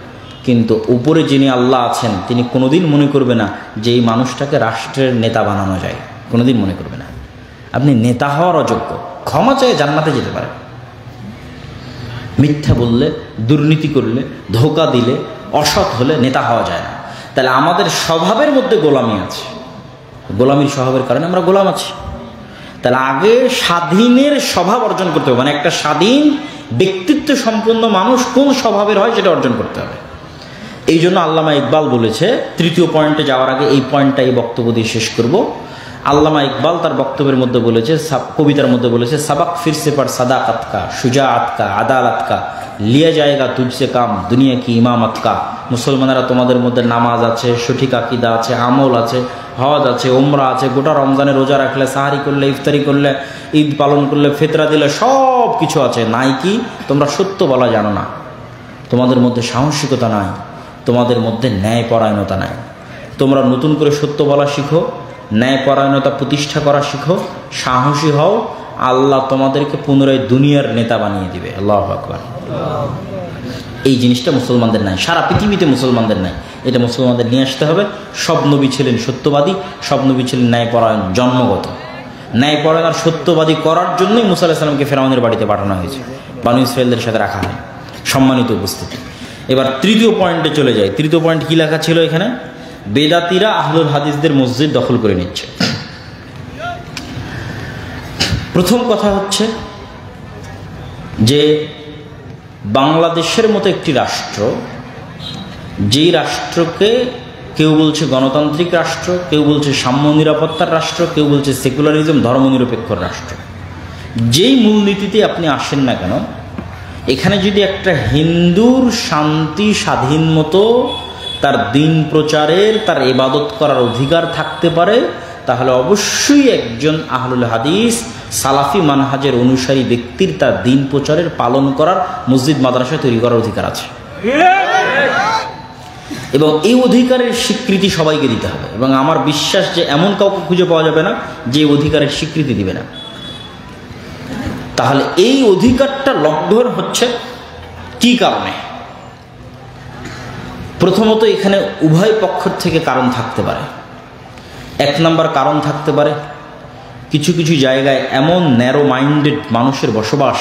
কিন্তু উপরে যিনি আল্লাহ আছেন তিনি কোনোদিন মনে করবে না যে এই মানুষটাকে রাষ্ট্রের নেতা বানানো যায়, কোনোদিন মনে করবে না। আপনি নেতা হওয়ার অযোগ্য, ক্ষমা চেয়ে জান্নাতে যেতে পারেন। মিথ্যা বললে, দুর্নীতি করলে, ধোঁকা দিলে, অসৎ হলে নেতা হওয়া যায় না। তাহলে আমাদের স্বভাবের মধ্যে গোলামি আছে, গোলামির স্বভাবের কারণে আমরা গোলাম আছি। তাহলে আগে স্বাধীনের স্বভাব অর্জন করতে হবে, মানে একটা স্বাধীন ব্যক্তিত্ব সম্পন্ন মানুষ কোন স্বভাবের হয় সেটা অর্জন করতে হবে। এই জন্য আল্লামা ইকবাল বলেছে, 3য় পয়েন্টে যাওয়ার আগে এই পয়েন্টটাই বক্তব্য দিয়ে শেষ করব। আল্লামা ইকবাল তার বক্তব্যের মধ্যে বলেছে, কবিতার মধ্যে বলেছে, সাবাক ফিরসে পর সাদাকাত কা, শুজাআত কা, আদালত কা, লিয়া জায়েগা তুঝসে কাম, দুনিয়া কি ইমামত কা। মুসলমানেরা তোমাদের মধ্যে নামাজ আছে, সঠিক আকীদা আছে, আমল আছে, হজ আছে, উমরা আছে, গোটা রমজানে রোজা রাখলে, সাহারি করলে, ইফতারি করলে, ঈদ পালন করলে, ফিতরা দিলে, সব কিছু আছে। নাই কি তোমরা সত্য বলা জানো না, তোমাদের মধ্যে সাহসিকতা নাই, তোমাদের মধ্যে ন্যায়পরায়ণতা নাই। তোমরা নতুন করে সত্য বলা শিখো, ন্যায়পরায়ণতা প্রতিষ্ঠা করা শিখো, সাহসী হও, আল্লাহ তোমাদেরকে পুনরায় দুনিয়ার নেতা বানিয়ে দিবে। আল্লাহু আকবার। এই জিনিসটা মুসলমানদের নাই, সারা পৃথিবীতে মুসলমানদের নাই, এটা মুসলমানদের নিয়ে আসতে হবে। সব নবী ছিলেন সত্যবাদী, সব নবী ছিলেন ন্যায়পরায়ণ, জন্মগত ন্যায়পরায়ণ আর সত্যবাদী করার জন্যই মুসা আলাইহিস সালামকে ফেরাউনের বাড়িতে পাঠানো হয়েছে, বানু ইসরাঈলদের সাথে রাখা হয়। সম্মানিত উপস্থিতি, এবার 3য় পয়েন্টে চলে যায়। 3য় পয়েন্ট কি লেখা ছিল এখানে? বেদাতিরা আহলুল হাদিসদের মসজিদ দখল করে নিচ্ছে। প্রথম কথা হচ্ছে যে বাংলাদেশের মতো একটি রাষ্ট্র যেই রাষ্ট্রকে কেউ বলছে গণতান্ত্রিক রাষ্ট্র, কেউ বলছে সাম্য নিরাপত্তার রাষ্ট্র, কেউ বলছে সেকুলারিজম ধর্মনিরপেক্ষ রাষ্ট্র, যেই মূলনীতিতে আপনি আসেন না কেন, এখানে যদি একটা হিন্দুর শান্তি স্বাধীন মতো তার দিন প্রচারের, তার ইবাদত করার অধিকার থাকতে পারে, তাহলে অবশ্যই একজন আহলুল হাদিস সালাফি মানহাজের অনুসারী ব্যক্তির তার দিন প্রচারের, পালন করার, মসজিদ মাদ্রাসা তৈরি করার অধিকার আছে। এবং এই অধিকারের স্বীকৃতি সবাইকে দিতে হবে। এবং আমার বিশ্বাস যে এমন কাউকে খুঁজে পাওয়া যাবে না যে অধিকারের স্বীকৃতি দিবে না। তাহলে এই অধিকারটা লঙ্ঘন হচ্ছে কি কারণে? প্রথমত এখানে উভয় পক্ষ থেকে কারণ থাকতে পারে। এক নম্বর কারণ থাকতে পারে, কিছু কিছু জায়গায় এমন ন্যারো মাইন্ডেড মানুষের বসবাস,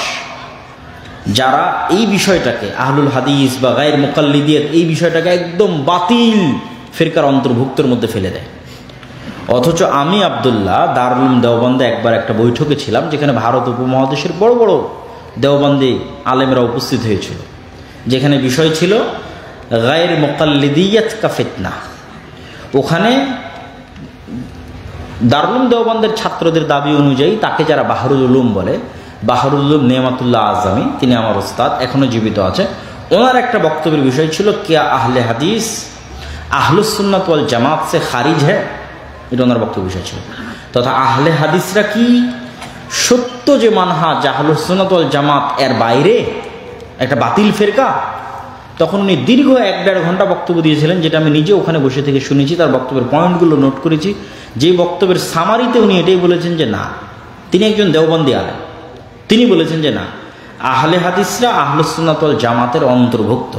যারা এই বিষয়টাকে আহলুল হাদিস বা গায়ের মুকাল্লিদিয়াত এই বিষয়টাকে একদম বাতিল ফিরকার অন্তর্ভুক্তের মধ্যে ফেলে দেয়। অথচ আমি আব্দুল্লাহ দারুল উলুম দেওবন্দে একবার একটা বৈঠকে ছিলাম, যেখানে ভারত উপমহাদেশের বড় বড় দেওবন্দি আলেমরা উপস্থিত হয়েছিল, যেখানে বিষয় ছিল গায়ের মুকাল্লিদিয়াত কা ফিতনা। ওখানে দারুল উলুম দেওবন্দের ছাত্রদের দাবি অনুযায়ী তাকে যারা বাহরুল উলুম বলে, বাহরুল উলুম নেয়ামতুল্লাহ আজমি, তিনি আমার ওস্তাদ, এখনো জীবিত আছে, ওনার একটা বক্তব্যের বিষয় ছিল কিয়া আহলে হাদিস আহলুস সুন্নাত ওয়াল জামাত সে খারিজ হ্যায়, এটা ওনার বক্তব্য বিষয় ছিল। তথা আহলে হাদিসরা কি সত্য যে মানহাজ আহলুস সুন্নাত ওয়াল জামাত এর বাইরে একটা বাতিল ফেরকা? তখন উনি দীর্ঘ 1-1.5 ঘন্টা বক্তব্য দিয়েছিলেন, যেটা আমি নিজে ওখানে বসে থেকে শুনেছি, তার বক্তব্যের পয়েন্টগুলো নোট করেছি। যে বক্তব্যের সামারিতে উনি এটাই বলেছেন যে না, তিনি একজন দেওবন্দি আলেম, তিনি বলেছেন যে না, আহলে হাদিসরা আহলুস সুন্নাত ওয়াল জামাতের অন্তর্ভুক্ত।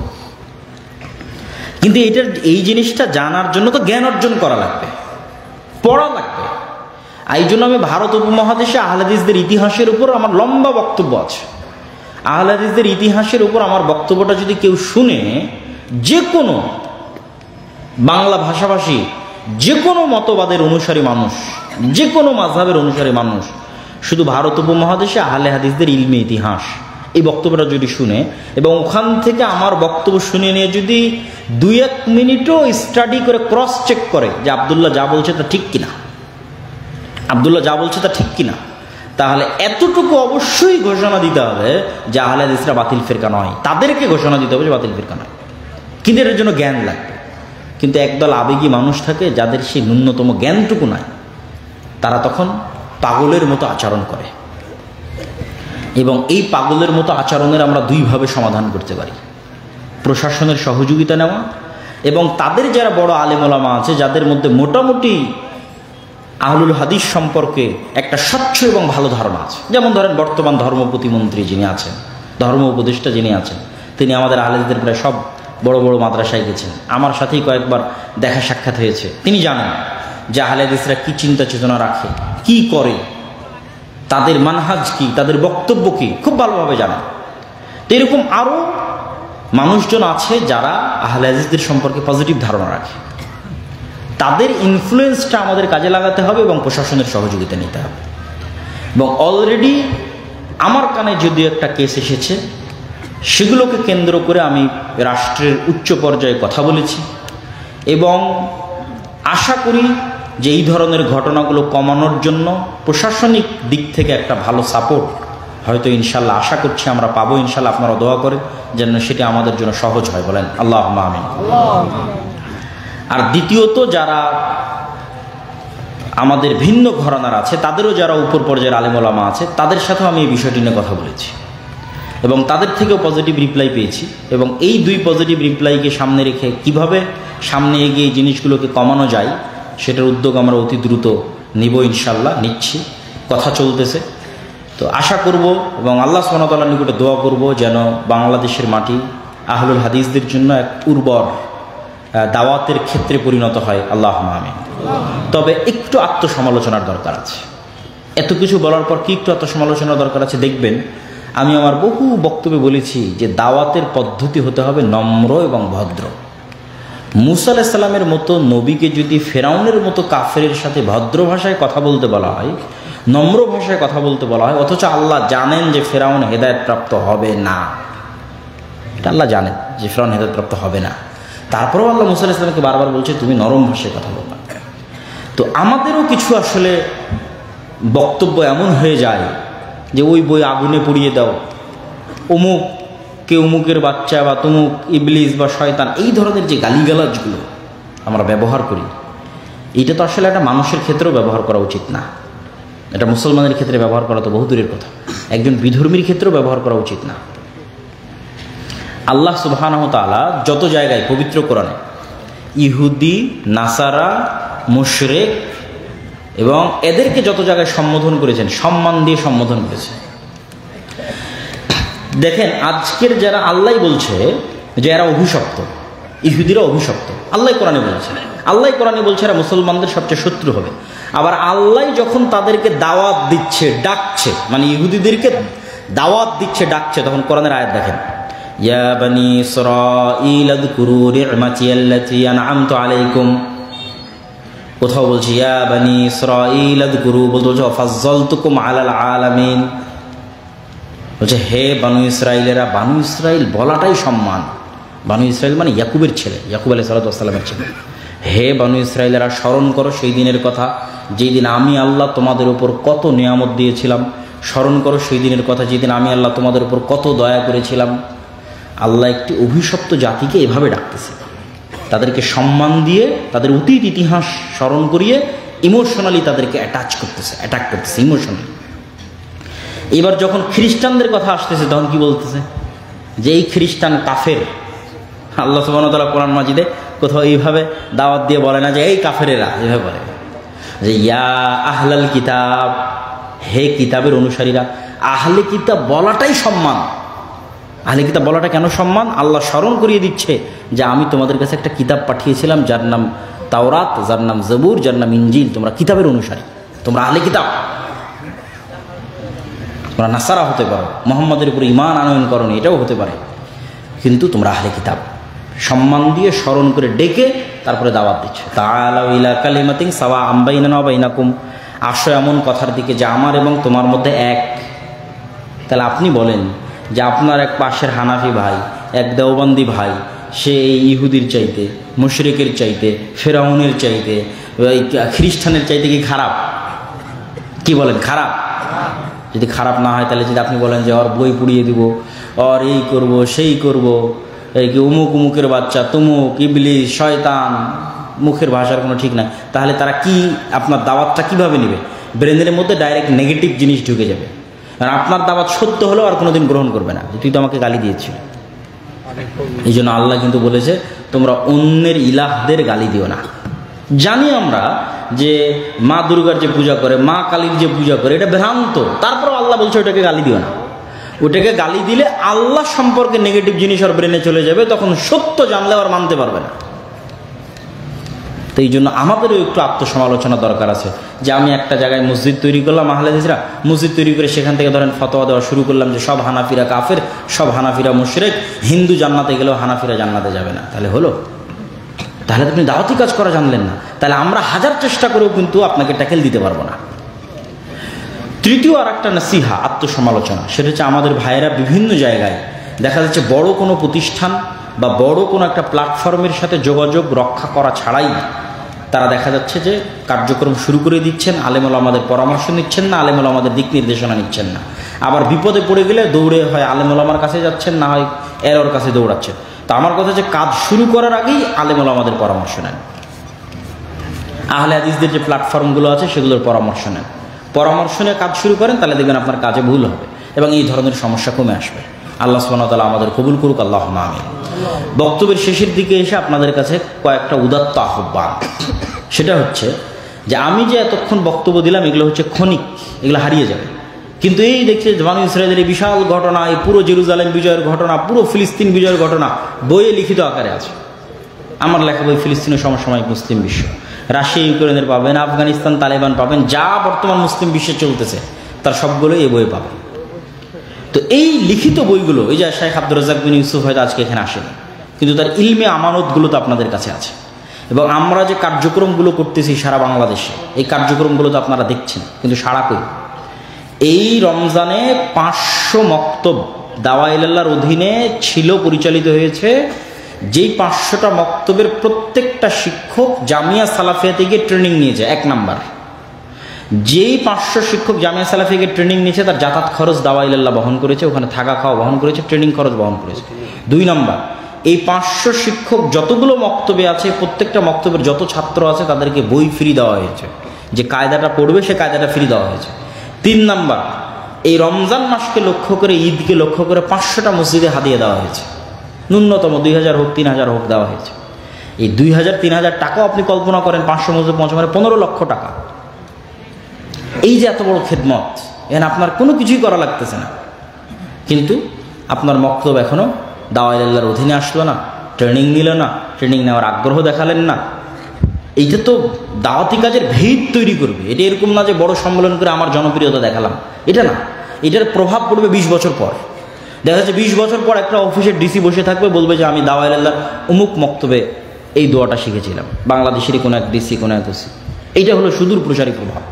কিন্তু এই জিনিসটা জানার জন্য তো জ্ঞান অর্জন করা লাগবে, পড়া লাগবে। এই জন্য আমি ভারত উপমহাদেশে আহলে হাদিসদের ইতিহাসের উপর আমার লম্বা বক্তব্য আছে। আহলে হাদিসদের ইতিহাসের উপর আমার বক্তব্যটা যদি কেউ শুনে, যে কোনো বাংলা ভাষাভাষী, যে কোনো মতবাদের অনুসারী মানুষ, যে কোনো মাযহাবের অনুসারী মানুষ, শুধু ভারত উপমহাদেশে আহলে হাদিসদের ইলমে ইতিহাস এই বক্তব্যটা যদি শুনে এবং ওখান থেকে আমার বক্তব্য শুনে নিয়ে যদি 2-1 মিনিটও স্টাডি করে ক্রস চেক করে যে আব্দুল্লাহ যা বলছে তা ঠিক কিনা, আব্দুল্লাহ যা বলছে তা ঠিক কিনা, তাহলে এতটুকু অবশ্যই ঘোষণা দিতে হবে যে আহলে হাদিসরা বাতিল ফিরকা নয়, তাদেরকে ঘোষণা দিতে হবে যে বাতিল ফিরকা নয়। কিন্তু এর জন্য জ্ঞান লাগবে। কিন্তু একদল আবেগী মানুষ থাকে যাদের সেই ন্যূনতম জ্ঞানটুকু নাই, তারা তখন পাগলের মতো আচরণ করে। এবং এই পাগলের মতো আচরণের আমরা দুইভাবে সমাধান করতে পারি: প্রশাসনের সহযোগিতা নেওয়া, এবং তাদের যারা বড় আলেম ওলামা আছে, যাদের মধ্যে মোটামুটি আহলুল হাদিস সম্পর্কে একটা স্বচ্ছ এবং ভালো ধারণা আছে। যেমন ধরেন বর্তমান ধর্ম প্রতিমন্ত্রী যিনি আছেন, ধর্ম উপদেষ্টা যিনি আছেন, তিনি আমাদের আহলে হাদিসদের প্রায় সব বড় বড় মাদ্রাসায় গেছেন, আমার সাথেই কয়েকবার দেখা সাক্ষাৎ হয়েছে। তিনি জানেন যে আহলে হাদিসরা কি চিন্তা চেতনা রাখে, কি করে, তাদের মানহাজ কি, তাদের বক্তব্য কি, খুব ভালোভাবে জানেন। তো এরকম আরও মানুষজন আছে যারা আহলে হাদিসদের সম্পর্কে পজিটিভ ধারণা রাখে। তাদের ইনফ্লুয়েন্সটা আমাদের কাজে লাগাতে হবে এবং প্রশাসনের সহযোগিতা নিতে হবে। এবং অলরেডি আমার কানে যদিও একটা কেস এসেছে, সেগুলোকে কেন্দ্র করে আমি রাষ্ট্রের উচ্চ পর্যায়ে কথা বলেছি এবং আশা করি যে এই ধরনের ঘটনাগুলো কমানোর জন্য প্রশাসনিক দিক থেকে একটা ভালো সাপোর্ট হয়তো ইনশাল্লাহ আশা করছি আমরা পাবো। ইনশাল্লাহ আপনারা দোয়া করেন যেন সেটি আমাদের জন্য সহজ হয়, বলেন আল্লাহুম্মা আমিন। আর দ্বিতীয়ত, যারা আমাদের ভিন্ন ঘরানার আছে, তাদেরও যারা উপর পর্যায়ের আলেম ওলামা আছে, তাদের সাথেও আমি এই বিষয়টি নিয়ে কথা বলেছি এবং তাদের থেকেও পজিটিভ রিপ্লাই পেয়েছি। এবং এই 2 পজিটিভ রিপ্লাইকে সামনে রেখে কিভাবে সামনে এগিয়ে এই জিনিসগুলোকে কমানো যায় সেটার উদ্যোগ আমরা অতি দ্রুত নিব, ইনশাল্লাহ নিচ্ছি, কথা চলতেছে। তো আশা করব এবং আল্লাহ সুবহানাহু ওয়া তাআলার নিকটে দোয়া করব যেন বাংলাদেশের মাটি আহলুল হাদিসদের জন্য এক উর্বর দাওয়াতের ক্ষেত্রে পরিণত হয়, আল্লাহুম্মা আমিন। তবে একটু আত্মসমালোচনার দরকার আছে। এত কিছু বলার পর কি একটু আত্মসমালোচনার দরকার আছে? দেখবেন আমি আমার বহু বক্তব্যে বলেছি যে দাওয়াতের পদ্ধতি হতে হবে নম্র এবং ভদ্র। মুসা আলাইহিস সালামের মতো নবীকে যদি ফেরাউনের মতো কাফেরের সাথে ভদ্র ভাষায় কথা বলতে বলা হয়, নম্র ভাষায় কথা বলতে বলা হয়, অথচ আল্লাহ জানেন যে ফেরাউন হেদায়েত প্রাপ্ত হবে না, এটা আল্লাহ জানেন যে ফেরাউন হেদায়েত প্রাপ্ত হবে না, তারপরেও আল্লাহ মুসা আলাইহিস সালামকে বারবার বলছে তুমি নরম ভাষায় কথা বলবা। তো আমাদেরও কিছু আসলে বক্তব্য এমন হয়ে যায় যে ওই বই আগুনে পুড়িয়ে দাও, অমুক কে অমুকের বাচ্চা বা তমুক ইবলিস বা শয়তান, এই ধরনের যে গালিগালাজগুলো আমরা ব্যবহার করি, এটা তো আসলে একটা মানুষের ক্ষেত্রেও ব্যবহার করা উচিত না। এটা মুসলমানের ক্ষেত্রে ব্যবহার করা তো বহু দূরের কথা, একজন বিধর্মীর ক্ষেত্রেও ব্যবহার করা উচিত না। আল্লাহ সুবহানাহু ওয়া তাআলা যত জায়গায় পবিত্র কোরআনে ইহুদি, নাসারা, মুশরিক এবং এদেরকে যত জায়গায় সম্বোধন করেছেন, সম্মান দিয়ে সম্বোধন করেছেন। দেখেন আজকের যারা আল্লাহ বলছে যে এরা অভিশপ্ত, ইহুদিরা অভিশপ্ত, আল্লাহ কোরআনে বলছে, আল্লাহ কোরআনে বলছে এরা মুসলমানদের সবচেয়ে শত্রু হবে। আবার আল্লাহ যখন তাদেরকে দাওয়াত দিচ্ছে, ডাকছে, মানে ইহুদিদেরকে দাওয়াত দিচ্ছে, ডাকছে, তখন কোরআনের আয়াত দেখেন, ইয়া বানি ইসরাঈল আযকুরু নি'মাতি আল্লাতী আন'আমতু আলাইকুম। কোথাও বলছে ইয়া বানি ইসরাঈল আযকুরু, বলছে ফাজ্জালতুকুম আলাল আলামিন, বলছে হে বানু ইসরাইলেরা। বানু ইসরাইল বলাটাই সম্মান। বানু ইসরাইল মানে ইয়াকুবের ছেলে, ইয়াকুব আলাইহিস সালামের ছেলে। হে বানু ইসরাইলেরা, স্মরণ করো সেই দিনের কথা যেই দিন আমি আল্লাহ তোমাদের উপর কত নিয়ামত দিয়েছিলাম। স্মরণ করো সেই দিনের কথা যেদিন আমি আল্লাহ তোমাদের উপর কত দয়া করেছিলাম। আল্লাহ একটি অভিশপ্ত জাতিকে এভাবে ডাকতেছে, তাদেরকে সম্মান দিয়ে, তাদের অতীত ইতিহাস স্মরণ করিয়ে ইমোশনালি তাদেরকে অ্যাটাক করতেছে ইমোশনালি। এবার যখন খ্রিস্টানদের কথা আসতেছে তখন কি বলতেছে, যে এই খ্রিস্টান কাফের। আল্লাহ সুবহানাহু ওয়া তাআলা কোরআন মাজিদে কোথাও এইভাবে দাওয়াত দিয়ে বলে না যে এই কাফেরেরা, এভাবে বলে যে ইয়া আহলাল কিতাব, হে কিতাবের অনুসারীরা। আহলে কিতাব বলাটাই সম্মান। আহলে কিতাব বলাটা কেন সম্মান? আল্লাহ স্মরণ করিয়ে দিচ্ছে যে আমি তোমাদের কাছে একটা কিতাব পাঠিয়েছিলাম যার নাম তাওরাত, যার নাম জবুর, যার নাম ইনজিল। তোমরা কিতাবের অনুসারী, তোমরা আহলে কিতাব। তোমরা নাসারা হতে পারো, মুহাম্মাদের উপর ঈমান আনয়ন করনি, এটাও হতে পারে, কিন্তু তোমরা আহলে কিতাব। সম্মান দিয়ে স্মরণ করে ডেকে তারপরে দাওয়াত দিচ্ছে, তাআলাউ ইলা কালিমাতিন সাওয়াআম বাইনানা ওয়া বাইনাকুম, আসো এমন কথার দিকে যে আমার এবং তোমার মধ্যে এক। তাহলে আপনি বলেন যে আপনার এক পাশের হানাফি ভাই, এক দেওবন্দি ভাই, সে এই ইহুদির চাইতে, মুশরিকের চাইতে, ফেরাউনের চাইতে, খ্রিস্টানের চাইতে কি খারাপ? কি বলেন, খারাপ? যদি খারাপ না হয় তাহলে যদি আপনি বলেন যে ওর বই পুড়িয়ে দিব, ওর এই করব সেই করব, এই কি অমুক অমুকের বাচ্চা, তমুক ইবলিস শয়তান, মুখের ভাষার কোনো ঠিক নাই, তাহলে তারা কি আপনার দাওয়াতটা কিভাবে নেবে? ব্রেনের মধ্যে ডাইরেক্ট নেগেটিভ জিনিস ঢুকে যাবে। কারণ আপনার দাওয়াত সত্য হলেও আর কোনোদিন গ্রহণ করবে না, তুই তো আমাকে গালি দিয়েছিল। এই জন্য আল্লাহ কিন্তু বলেছে তোমরা অন্যের ইলাহদের গালি দিও না। জানি আমরা যে মা দুর্গার যে পূজা করে, মা কালীর যে পূজা করে, এটা ভ্রান্ত, তারপরেও আল্লাহ বলছে ওটাকে গালি দিও না। ওটাকে গালি দিলে আল্লাহ সম্পর্কে নেগেটিভ জিনিস ওর ব্রেনে চলে যাবে, তখন সত্য জানলে আর মানতে পারবে না। তো এই জন্য আমাদেরও একটু আত্মসমালোচনা দরকার আছে যে আমি একটা জায়গায় মসজিদ তৈরি করলাম, আহলে হাদিসরা মসজিদ তৈরি করে সেখান থেকে ধরেন ফতোয়া দেওয়া শুরু করলাম যে সব হানাফিরা কাফের, সব হানাফিরা মুশরিক, হিন্দু জান্নাতে গেলেও হানাফিরা জান্নাতে যাবে না। তাহলে হলো? তাহলে আপনি দাওয়াতি কাজ করা জানলেন না। তাহলে আমরা হাজার চেষ্টা করেও কিন্তু আপনাকে ট্যাকেল দিতে পারবো না। তৃতীয় আর একটা নসিহা, আত্মসমালোচনা, সেটা হচ্ছে আমাদের ভাইয়েরা বিভিন্ন জায়গায় দেখা যাচ্ছে বড় কোনো প্রতিষ্ঠান বা বড় কোনো একটা প্ল্যাটফর্মের সাথে যোগাযোগ রক্ষা করা ছাড়াই তারা দেখা যাচ্ছে যে কার্যক্রম শুরু করে দিচ্ছেন, আলেমুল আমাদের পরামর্শ নিচ্ছেন না, আলেমুল আমাদের দিক নির্দেশনা নিচ্ছেন না। আবার বিপদে পড়ে গেলে দৌড়ে হয় আলেমুল আমার কাছে যাচ্ছেন, না হয় এর কাছে দৌড়াচ্ছেন। তো আমার কথা যে কাজ শুরু করার আগেই আলেমুল আমাদের পরামর্শ নেন, আহলে হাদিসদের যে প্ল্যাটফর্মগুলো আছে সেগুলোর পরামর্শ নেন, পরামর্শ নিয়ে কাজ শুরু করেন, তাহলে দেখবেন আপনার কাজে ভুল হবে এবং এই ধরনের সমস্যা কমে আসবে। আল্লাহ সুবহানাহু ওয়া তাআলা আমাদের কবুল করুক, আল্লাহুম্মা আমিন। বক্তব্যের শেষের দিকে এসে আপনাদের কাছে কয়েকটা উদাত্ত আহ্বান। সেটা হচ্ছে যে আমি যে এতক্ষণ বক্তব্য দিলাম এগুলো হচ্ছে ক্ষণিক, এগুলো হারিয়ে যাবে। কিন্তু এই দেখছে বানু ইসরাঈলের এই বিশাল ঘটনা, এই পুরো জেরুজালেম বিজয়ের ঘটনা, পুরো ফিলিস্তিন বিজয়ের ঘটনা বইয়ে লিখিত আকারে আছে। আমার লেখা বই ফিলিস্তিনের সমসাময়িক মুসলিম বিশ্ব, রাশিয়া ইউক্রেনের পাবেন, আফগানিস্তান তালেবান পাবেন, যা বর্তমান মুসলিম বিশ্বে চলতেছে তার সবগুলো এই বই পাবেন। তো এই লিখিত বইগুলো, এই যে শেখ আব্দুর রাজ্জাক বিন ইউসুফ হয়তো আজকে এখানে আসেনি, কিন্তু তার ইলমে আমানতগুলো তো আপনাদের কাছে আছে। এবং আমরা যে কার্যক্রমগুলো করতেছি সারা বাংলাদেশে, এই কার্যক্রমগুলো তো আপনারা দেখছেন, কিন্তু সারা কই? এই রমজানে 500 মক্তব দাওয়া ইলাল্লাহর অধীনে ছিল, পরিচালিত হয়েছে, যেই 500টা মক্তবের প্রত্যেকটা শিক্ষক জামিয়া সালাফিয়াতে গিয়ে ট্রেনিং নিয়েছে। 1 নাম্বার, যেই 500 শিক্ষক জামিয়া সালাফিয়া গিয়ে ট্রেনিং নিয়েছে তার যাতায়াত খরচ দাওয়া ইলাল্লাহ বহন করেছে, ওখানে থাকা খাওয়া বহন করেছে, ট্রেনিং খরচ বহন করেছে। 2 নাম্বার, এই 500 শিক্ষক যতগুলো মক্তবে আছে প্রত্যেকটা মক্তবের যত ছাত্র আছে তাদেরকে বই ফ্রি দেওয়া হয়েছে, যে কায়দাটা পড়বে সে কায়দাটা ফ্রি দেওয়া হয়েছে। 3 নাম্বার, এই রমজান মাসকে লক্ষ্য করে, ঈদকে লক্ষ্য করে 500টা মসজিদে হাদিয়া দেওয়া হয়েছে, ন্যূনতম 2000 হোক 3000 হোক দেওয়া হয়েছে। এই 2000-3000 টাকাও আপনি কল্পনা করেন, 500 মসজিদ পৌঁছানো 15 লক্ষ টাকা। এই যে এত বড় খেদমত, এখানে আপনার কোনো কিছুই করা লাগতেছে না, কিন্তু আপনার মক্তব এখনো দাওয়া ইলাল্লাহর অধীনে আসলো না, ট্রেনিং নিল না, ট্রেনিং নেওয়ার আগ্রহ দেখালেন না। এইটা তো দাওয়াতি কাজের ভিত তৈরি করবে। এটা এরকম না যে বড় সম্মেলন করে আমার জনপ্রিয়তা দেখালাম, এটা না। এটার প্রভাব পড়বে 20 বছর পর। দেখা যাচ্ছে 20 বছর পর একটা অফিসের ডিসি বসে থাকবে, বলবে যে আমি দাওয়া ইলাল্লাহর অমুক মক্তবে এই দোয়াটা শিখেছিলাম, বাংলাদেশেরই কোনো এক ডিসি, কোনো এক ওসি। এইটা হলো সুদূর প্রসারী প্রভাব।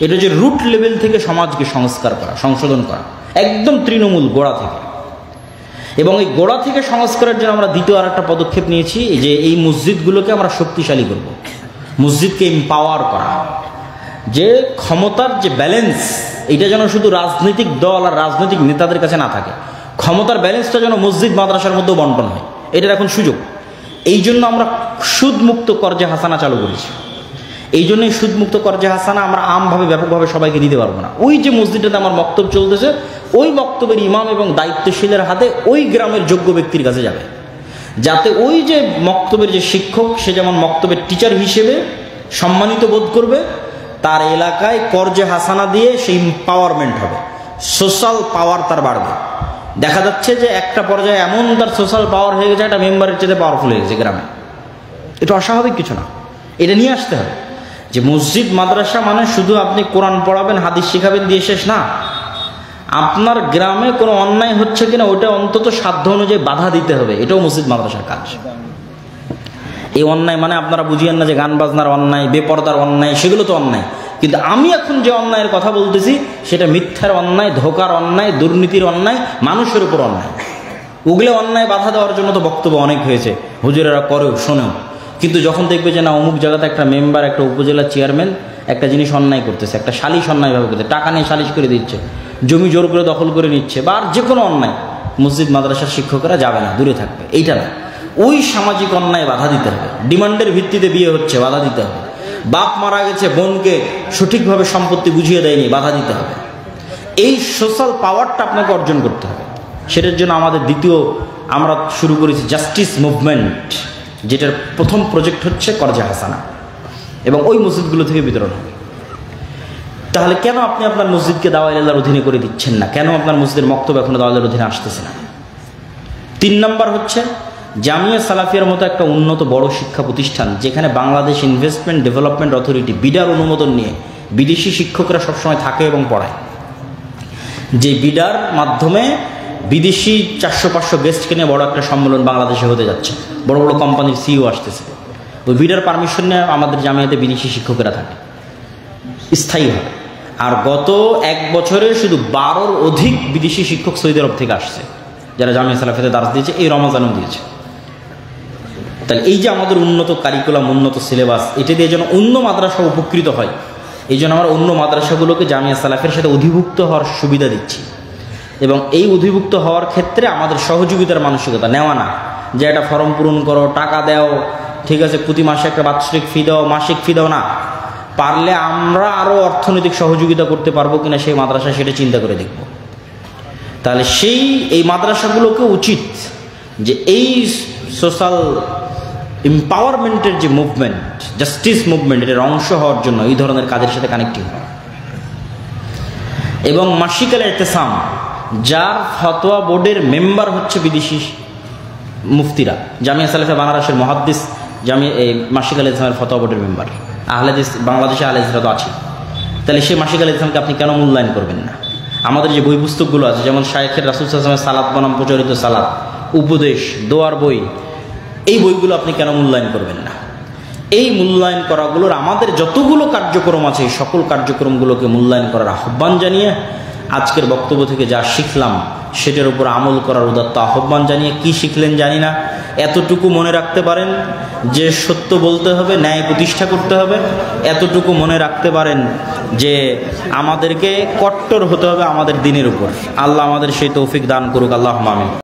এটা যে রুট লেভেল থেকে সমাজকে সংস্কার করা, সংশোধন করা, একদম তৃণমূল গোড়া থেকে। এবং এই গোড়া থেকে সংস্কারের জন্য আমরা দ্বিতীয় আর একটা পদক্ষেপ নিয়েছি, যে এই মসজিদগুলোকে আমরা শক্তিশালী করব, মসজিদকে এম্পাওয়ার করা, যে ক্ষমতার যে ব্যালেন্স এটা যেন শুধু রাজনৈতিক দল আর রাজনৈতিক নেতাদের কাছে না থাকে, ক্ষমতার ব্যালেন্সটা যেন মসজিদ মাদ্রাসার মধ্যেও বন্টন হয়। এটার এখন সুযোগ। এই জন্য আমরা সুদমুক্ত কর্জে হাসানা চালু করেছি। এই জন্যই সুদমুক্ত কর্জে হাসানা আমরা আমভাবে ব্যাপকভাবে সবাইকে দিতে পারবো না। ওই যে মসজিদটাতে আমার বক্তব্য চলতেছে, ওই বক্তব্যের ইমাম এবং দায়িত্বশীলের হাতে ওই গ্রামের যোগ্য ব্যক্তির কাছে যাবে, যাতে ওই যে মক্তবের যে শিক্ষক সে যেমন মক্তবের টিচার হিসেবে সম্মানিত বোধ করবে, তার এলাকায় কর্জে হাসানা দিয়ে সেই পাওয়ারমেন্ট হবে, সোশ্যাল পাওয়ার তার বাড়বে। দেখা যাচ্ছে যে একটা পর্যায়ে এমন তার সোশ্যাল পাওয়ার হয়ে গেছে, একটা মেম্বারের চেয়ে পাওয়ারফুল হয়ে গেছে গ্রামে। এটা অস্বাভাবিক কিছু না, এটা নিয়ে আসতে হবে। যে মসজিদ মাদ্রাসা মানে শুধু আপনি কোরআন পড়াবেন, হাদিস শিখাবেন দিয়ে শেষ না। আপনার গ্রামে কোনো অন্যায় হচ্ছে কিনা ওটা অন্তত সাধ্য অনুযায়ী বাধা দিতে হবে, এটাও মসজিদ মাদ্রাসার কাজ। এই অন্যায় মানে আপনারা বুঝিয়েন না যে গান বাজনার অন্যায়, বেপরদার অন্যায়, সেগুলো তো অন্যায়। কিন্তু আমি এখন যে অন্যায়ের কথা বলতেছি সেটা মিথ্যার অন্যায়, ধোকার অন্যায়, দুর্নীতির অন্যায়, মানুষের উপর অন্যায়। ওগুলো অন্যায় বাধা দেওয়ার জন্য তো বক্তব্য অনেক হয়েছে, হুজুরেরা করেও শোনেও। কিন্তু যখন দেখবে যে না অমুক জায়গাতে একটা মেম্বার, একটা উপজেলা চেয়ারম্যান একটা জিনিস অন্যায় করতেছে, একটা সালিশ অন্যায়ভাবে করতে, টাকা নিয়ে সালিশ করে দিচ্ছে, জমি জোর করে দখল করে নিচ্ছে, বা আর যে কোনো অন্যায়, মসজিদ মাদ্রাসার শিক্ষকেরা যাবে না, দূরে থাকবে। এইটা না, ওই সামাজিক অন্যায় বাধা দিতে হবে। ডিমান্ডের ভিত্তিতে বিয়ে হচ্ছে, বাধা দিতে হবে। বাপ মারা গেছে, বোনকে সঠিকভাবে সম্পত্তি বুঝিয়ে দেয়নি, বাধা দিতে হবে। এই সোশ্যাল পাওয়ারটা আপনাকে অর্জন করতে হবে। সেটার জন্য আমাদের আমরা শুরু করেছি জাস্টিস মুভমেন্ট, যেটার প্রথম প্রজেক্ট হচ্ছে কর্জে হাসানা, এবং ওই মসজিদগুলো থেকে বিতরণ হবে। তাহলে কেন আপনি আপনার মসজিদকে দাওয়া ইলাল্লাহর অধীনে করে দিচ্ছেন না? কেন আপনার মসজিদের মক্তব এখনো দাওয়া ইলাল্লাহর অধীনে আসতেছে না? 3 নম্বর হচ্ছে জামিয়া সালাফিয়ার মতো একটা উন্নত বড় শিক্ষা প্রতিষ্ঠান, যেখানে বাংলাদেশ ইনভেস্টমেন্ট ডেভেলপমেন্ট অথরিটি বিডার অনুমোদন নিয়ে বিদেশি শিক্ষকরা সবসময় থাকে এবং পড়ায়। যে বিডার মাধ্যমে বিদেশি 400-500 গেস্টকে নিয়ে বড় একটা সম্মেলন বাংলাদেশে হতে যাচ্ছে, বড় বড় কোম্পানির সিইও আসতেছে। ওই বিডার পারমিশন নিয়ে আমাদের জামিয়াতে বিদেশি শিক্ষকেরা থাকে স্থায়ীভাবে। আর গত 1 বছরে শুধু 12-র অধিক বিদেশি শিক্ষক সৌদি আরব থেকে আসছে, যারা জামিয়া সালাফিয়াতে দার্স দিয়েছে, এই রমাজানও দিয়েছে। তাহলে এই যে আমাদের উন্নত কারিকুলাম, উন্নত সিলেবাস, এটা দিয়ে যেন অন্য মাদ্রাসা উপকৃত হয়, এই জন্য আমরা অন্য মাদ্রাসাগুলোকে জামিয়া সালাফের সাথে অধিভুক্ত হওয়ার সুবিধা দিচ্ছি। এবং এই অধিভুক্ত হওয়ার ক্ষেত্রে আমাদের সহযোগিতার মানসিকতা নেওয়া না, যে একটা ফর্ম পূরণ করো, টাকা দাও, ঠিক আছে, প্রতি মাসে একটা বাৎসরিক ফি দাও, মাসিক ফি দাও না। পারলে আমরা আরও অর্থনৈতিক সহযোগিতা করতে পারবো কিনা সেই মাদ্রাসা, সেটা চিন্তা করে দেখব। তাহলে এই মাদ্রাসাগুলোকে উচিত যে এই সোশ্যাল এম্পাওয়ারমেন্টের যে মুভমেন্ট, জাস্টিস মুভমেন্ট, এটার অংশ হওয়ার জন্য এই ধরনের কাজের সাথে কানেক্টিভ হয়। এবং মাসিক আল ইতিসাম, যার ফতোয়া বোর্ডের মেম্বার হচ্ছে বিদেশি মুফতিরা, জামিয়া সালাফিয়া বানারসের মুহাদ্দিস মাসিক আল ইতিসামের ফতোয়া বোর্ডের মেম্বার, আহলে হাদিস বাংলাদেশে আহলে হাদিসরা তো আছে। তাহলে সেই মাসিক আল ইতিসামকে আপনি কেন মূল্যায়ন করবেন না? আমাদের যে বই পুস্তকগুলো আছে, যেমন শায়েখের রাসূল সাল্লাল্লাহু আলাইহি ওয়াসাল্লামের সালাত বনাম প্রচলিত সালাত, উপদেশ, দোয়ার বই, এই বইগুলো আপনি কেন মূল্যায়ন করবেন না? এই মূল্যায়ন করাগুলোর আমাদের যতগুলো কার্যক্রম আছে, এই সকল কার্যক্রমগুলোকে মূল্যায়ন করার আহ্বান জানিয়ে আজকের বক্তব্য থেকে যা শিখলাম সেটার উপর আমল করার উদাত্ত আহ্বান জানিয়ে কি শিখলেন জানি না, এতটুকু মনে রাখতে পারেন যে সত্য বলতে হবে, ন্যায় প্রতিষ্ঠা করতে হবে। এতটুকু মনে রাখতে পারেন যে আমাদেরকে কট্টর হতে হবে আমাদের দ্বীনের উপর। আল্লাহ আমাদের সেই তৌফিক দান করুক, আল্লাহুম্মা আমিন।